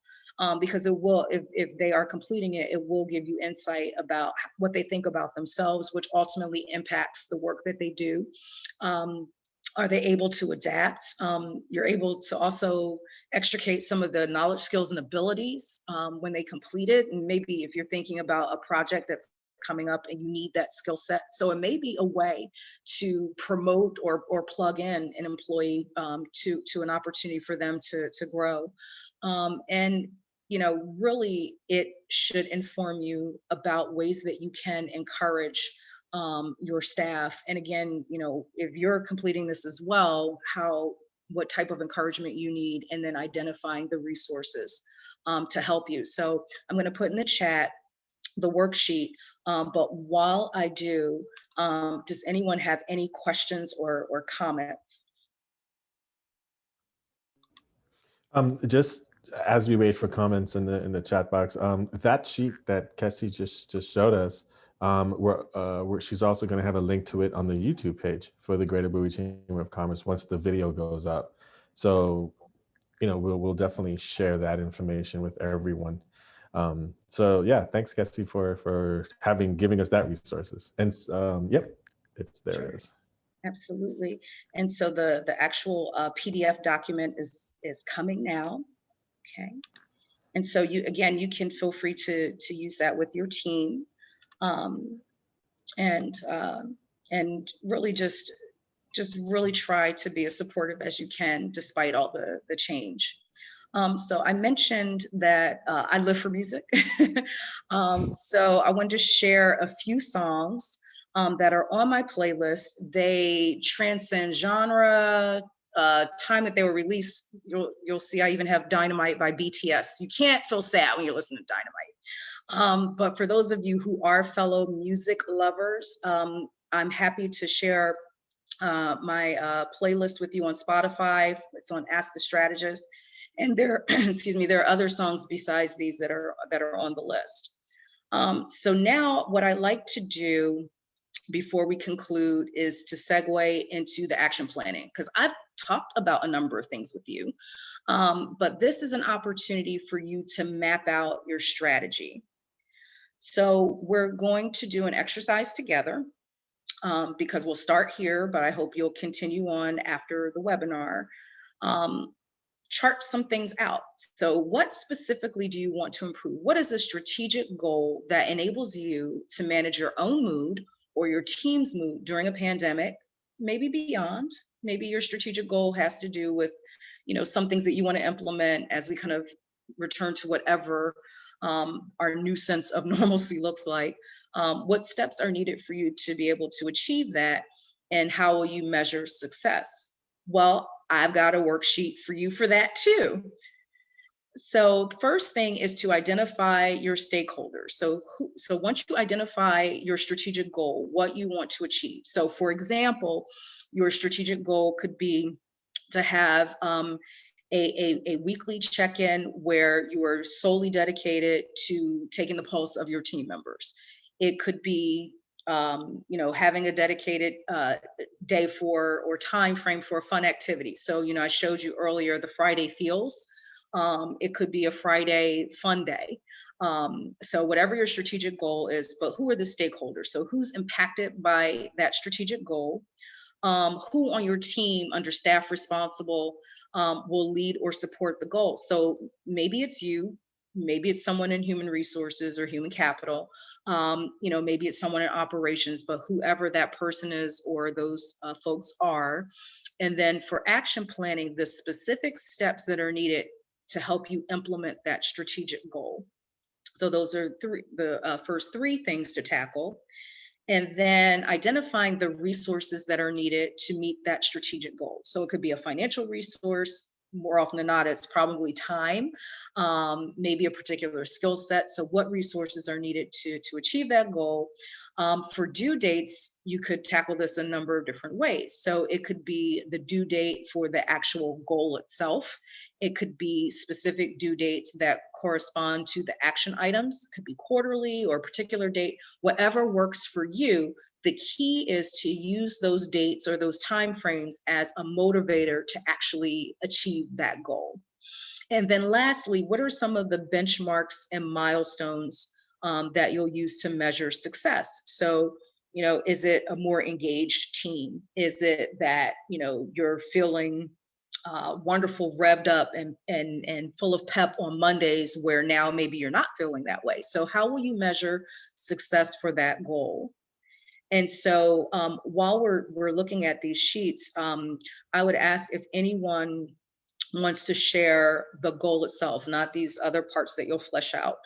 Because it will, if they are completing it, it will give you insight about what they think about themselves, which ultimately impacts the work that they do. Are they able to adapt? You're able to also extricate some of the knowledge, skills, and abilities when they complete it. And maybe if you're thinking about a project that's coming up and you need that skill set. So it may be a way to promote or plug in an employee to an opportunity for them to grow. And really it should inform you about ways that you can encourage your staff. And again, if you're completing this as well, what type of encouragement you need, and then identifying the resources to help you. So I'm going to put in the chat the worksheet. But while I do, does anyone have any questions or comments? Just as we wait for comments in the chat box, that sheet that Kessie just showed us, where she's also going to have a link to it on the YouTube page for the Greater Bowie Chamber of Commerce once the video goes up. So, we'll definitely share that information with everyone. So yeah, thanks Kessie for giving us that resources. And yep, there Sure. it is. Absolutely. And so the actual PDF document is coming now. Okay. And so you can feel free to use that with your team, and really just really try to be as supportive as you can despite all the change. So I mentioned that I live for music. So I wanted to share a few songs that are on my playlist. They transcend genre, time that they were released. You'll see I even have Dynamite by BTS. You can't feel sad when you're listening to Dynamite. But for those of you who are fellow music lovers, I'm happy to share my playlist with you on Spotify. It's on Ask the Strategist. And there, there are other songs besides these that are on the list. So now what I like to do before we conclude is to segue into the action planning, because I've talked about a number of things with you, but this is an opportunity for you to map out your strategy. So we're going to do an exercise together. because we'll start here, but I hope you'll continue on after the webinar. Chart some things out. So what specifically do you want to improve? What is a strategic goal that enables you to manage your own mood or your team's mood during a pandemic, maybe beyond? Maybe your strategic goal has to do with, some things that you want to implement as we kind of return to whatever our new sense of normalcy looks like. What steps are needed for you to be able to achieve that? And how will you measure success? Well, I've got a worksheet for you for that too. So the first thing is to identify your stakeholders. So once you identify your strategic goal, what you want to achieve. So for example, your strategic goal could be to have a weekly check-in where you are solely dedicated to taking the pulse of your team members. It could be having a dedicated day for or time frame for a fun activity. So, I showed you earlier the Friday feels. It could be a Friday fun day. So whatever your strategic goal is, but who are the stakeholders? So who's impacted by that strategic goal? Who on your team under staff responsible will lead or support the goal? So maybe it's you, maybe it's someone in human resources or human capital, maybe it's someone in operations, but whoever that person is or those folks are. And then for action planning, the specific steps that are needed to help you implement that strategic goal. So those are the first three things to tackle. And then identifying the resources that are needed to meet that strategic goal. So it could be a financial resource. More often than not, it's probably time, maybe a particular skill set. So what resources are needed to achieve that goal? For due dates, you could tackle this a number of different ways. So it could be the due date for the actual goal itself. It could be specific due dates that correspond to the action items. It could be quarterly or a particular date, whatever works for you. The key is to use those dates or those timeframes as a motivator to actually achieve that goal. And then lastly, what are some of the benchmarks and milestones that you'll use to measure success? So, is it a more engaged team? Is it that, you're feeling wonderful, revved up and full of pep on Mondays where now maybe you're not feeling that way? So how will you measure success for that goal? And so while we're looking at these sheets, I would ask if anyone wants to share the goal itself, not these other parts that you'll flesh out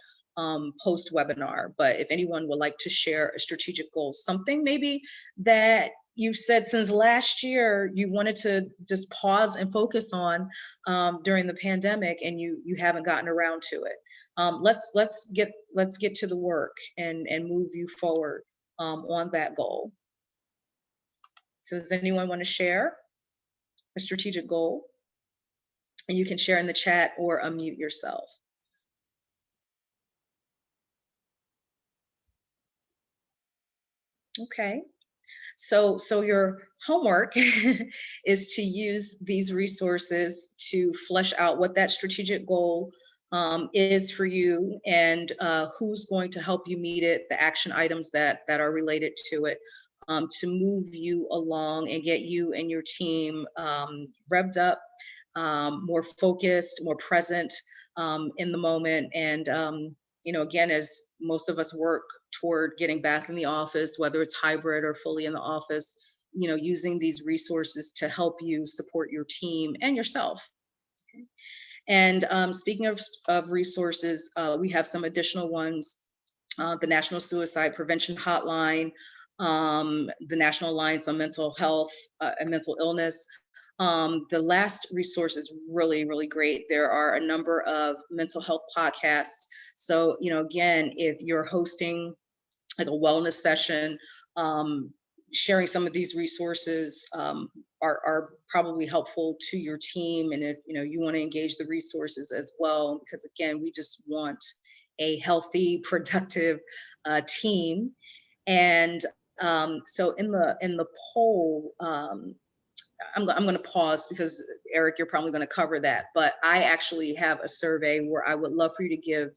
post webinar, but if anyone would like to share a strategic goal, something maybe that you've said since last year you wanted to just pause and focus on during the pandemic, and you haven't gotten around to it. Let's get to the work and move you forward on that goal. So does anyone want to share a strategic goal? And you can share in the chat or unmute yourself. Okay. So your homework is to use these resources to flesh out what that strategic goal is for you, and who's going to help you meet it, the action items that are related to it, to move you along and get you and your team revved up, more focused, more present in the moment. And again, as most of us work toward getting back in the office, whether it's hybrid or fully in the office, using these resources to help you support your team and yourself. Okay. And speaking of resources, we have some additional ones. The National Suicide Prevention Hotline, the National Alliance on Mental Health and Mental Illness. The last resource is really, really great. There are a number of mental health podcasts. So, again, if you're hosting like a wellness session, sharing some of these resources are probably helpful to your team. And if you want to engage the resources as well, because again, we just want a healthy, productive team. And so in the poll, I'm going to pause because Eric, you're probably going to cover that, but I actually have a survey where I would love for you to give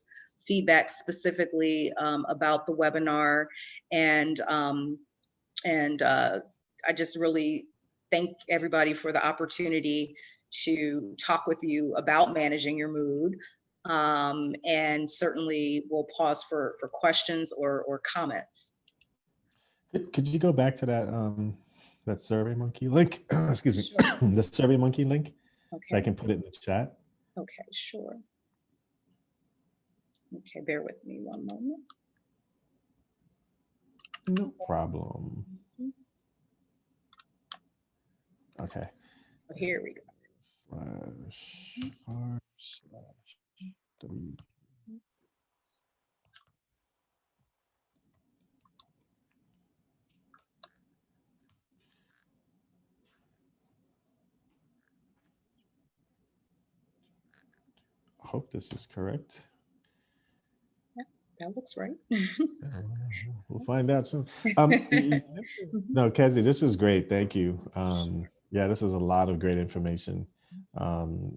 feedback specifically about the webinar and And I just really thank everybody for the opportunity to talk with you about managing your mood. And certainly we'll pause for questions or comments. Could you go back to that that SurveyMonkey link? Excuse me, Sure. the SurveyMonkey link, so I Okay. can put it in the chat. Okay, sure. Okay, bear with me one moment. No problem. Mhm. Okay. So here we go. /r/w. I hope this is correct. That looks right. We'll find out soon. No, Kezzy, this was great. Thank you. Yeah, this is a lot of great information.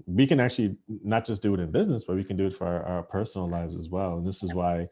We can actually not just do it in business, but we can do it for our personal lives as well. And this is why,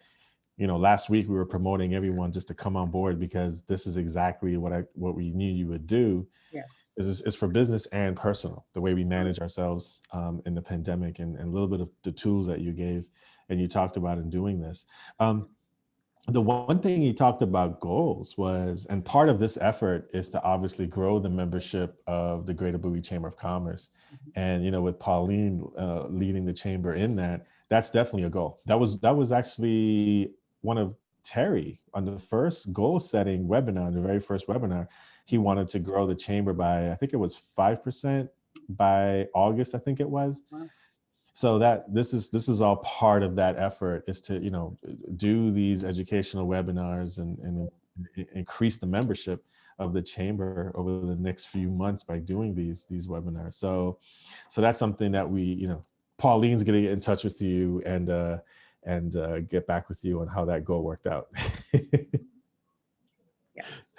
last week we were promoting everyone just to come on board, because this is exactly what we knew you would do. Yes. Is for business and personal, the way we manage ourselves in the pandemic, and a little bit of the tools that you gave and you talked about in doing this. The one thing he talked about goals was, and part of this effort is to obviously grow the membership of the Greater Bowie Chamber of Commerce. And, with Pauline leading the chamber in that, that's definitely a goal. That was actually one of Terry on the first goal setting webinar, the very first webinar. He wanted to grow the chamber by, I think it was 5% by August, I think it was. Wow. So that this is all part of that effort, is to do these educational webinars and increase the membership of the chamber over the next few months by doing these webinars. So that's something that we, Pauline's gonna get in touch with you and get back with you on how that goal worked out. Yes.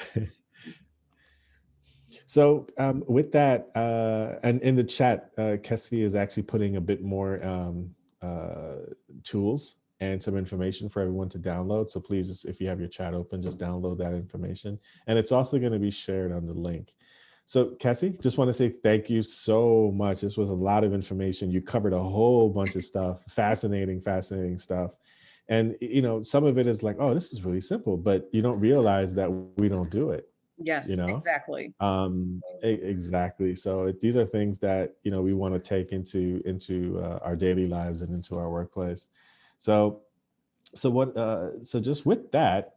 So with that, and in the chat, Kessie is actually putting a bit more tools and some information for everyone to download. So please, if you have your chat open, just download that information. And it's also going to be shared on the link. So Kessie, just want to say thank you so much. This was a lot of information. You covered a whole bunch of stuff, fascinating stuff. And, some of it is like, oh, this is really simple, but you don't realize that we don't do it. Yes, exactly. Exactly. So these are things that we want to take into our daily lives and into our workplace. So just with that,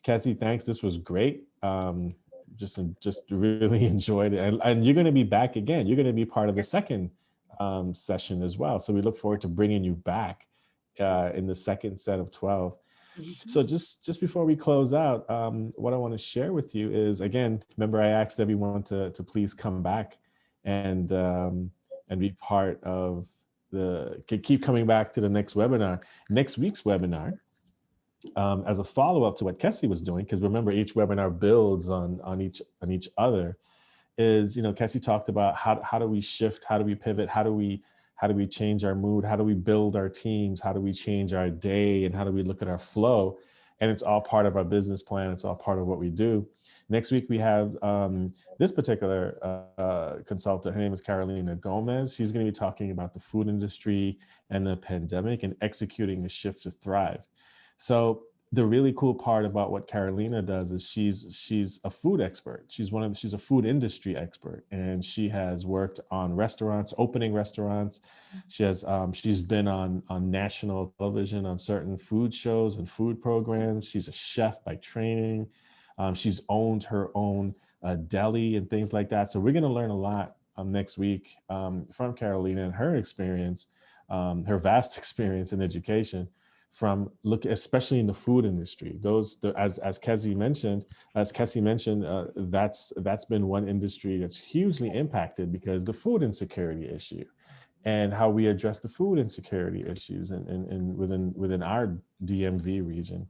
Cassie, thanks. This was great. Just really enjoyed it, and you're going to be back again. You're going to be part of the second session as well. So we look forward to bringing you back in the second set of 12. So just before we close out, what I want to share with you is, again, remember I asked everyone to please come back and be part of keep coming back to the next webinar. Next week's webinar, as a follow-up to what Kessie was doing, because remember each webinar builds on each other, is, Kessie talked about how do we shift, how do we pivot, how do we change our mood? How do we build our teams? How do we change our day? And how do we look at our flow? And it's all part of our business plan. It's all part of what we do. Next week, we have this particular consultant. Her name is Carolina Gomez. She's going to be talking about the food industry and the pandemic and executing a shift to thrive. So the really cool part about what Carolina does is she's a food expert. She's a food industry expert, and she has worked on restaurants, opening restaurants. She's been on national television on certain food shows and food programs. She's a chef by training. She's owned her own deli and things like that. So we're going to learn a lot next week from Carolina and her experience, her vast experience in education, especially in the food industry. As Kessie mentioned, that's been one industry that's hugely impacted because the food insecurity issue, and how we address the food insecurity issues within our DMV region.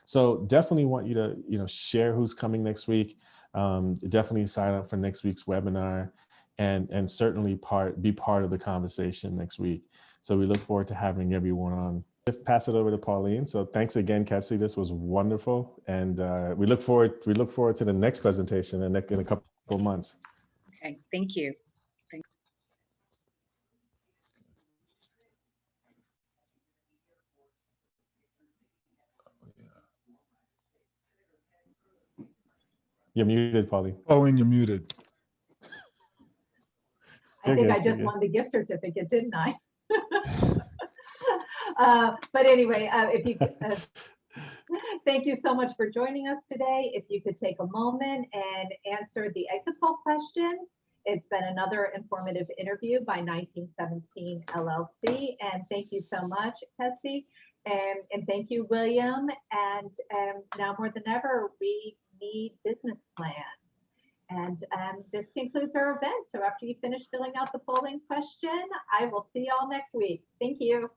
So definitely want you to share who's coming next week. Definitely sign up for next week's webinar. and certainly be part of the conversation next week. So we look forward to having everyone on. Pass it over to Pauline. So thanks again, Kessie. This was wonderful, and we look forward to the next presentation in a couple of months. Okay, thank you. You're muted, Pauline. Pauline, you're muted. I think I just won the gift certificate, didn't I? But anyway, if you thank you so much for joining us today. If you could take a moment and answer the exit poll questions. It's been another informative interview by 1917 LLC. And thank you so much, Kessie. And thank you, William. And now more than ever, we need business plans. And this concludes our event. So after you finish filling out the polling question, I will see y'all next week. Thank you.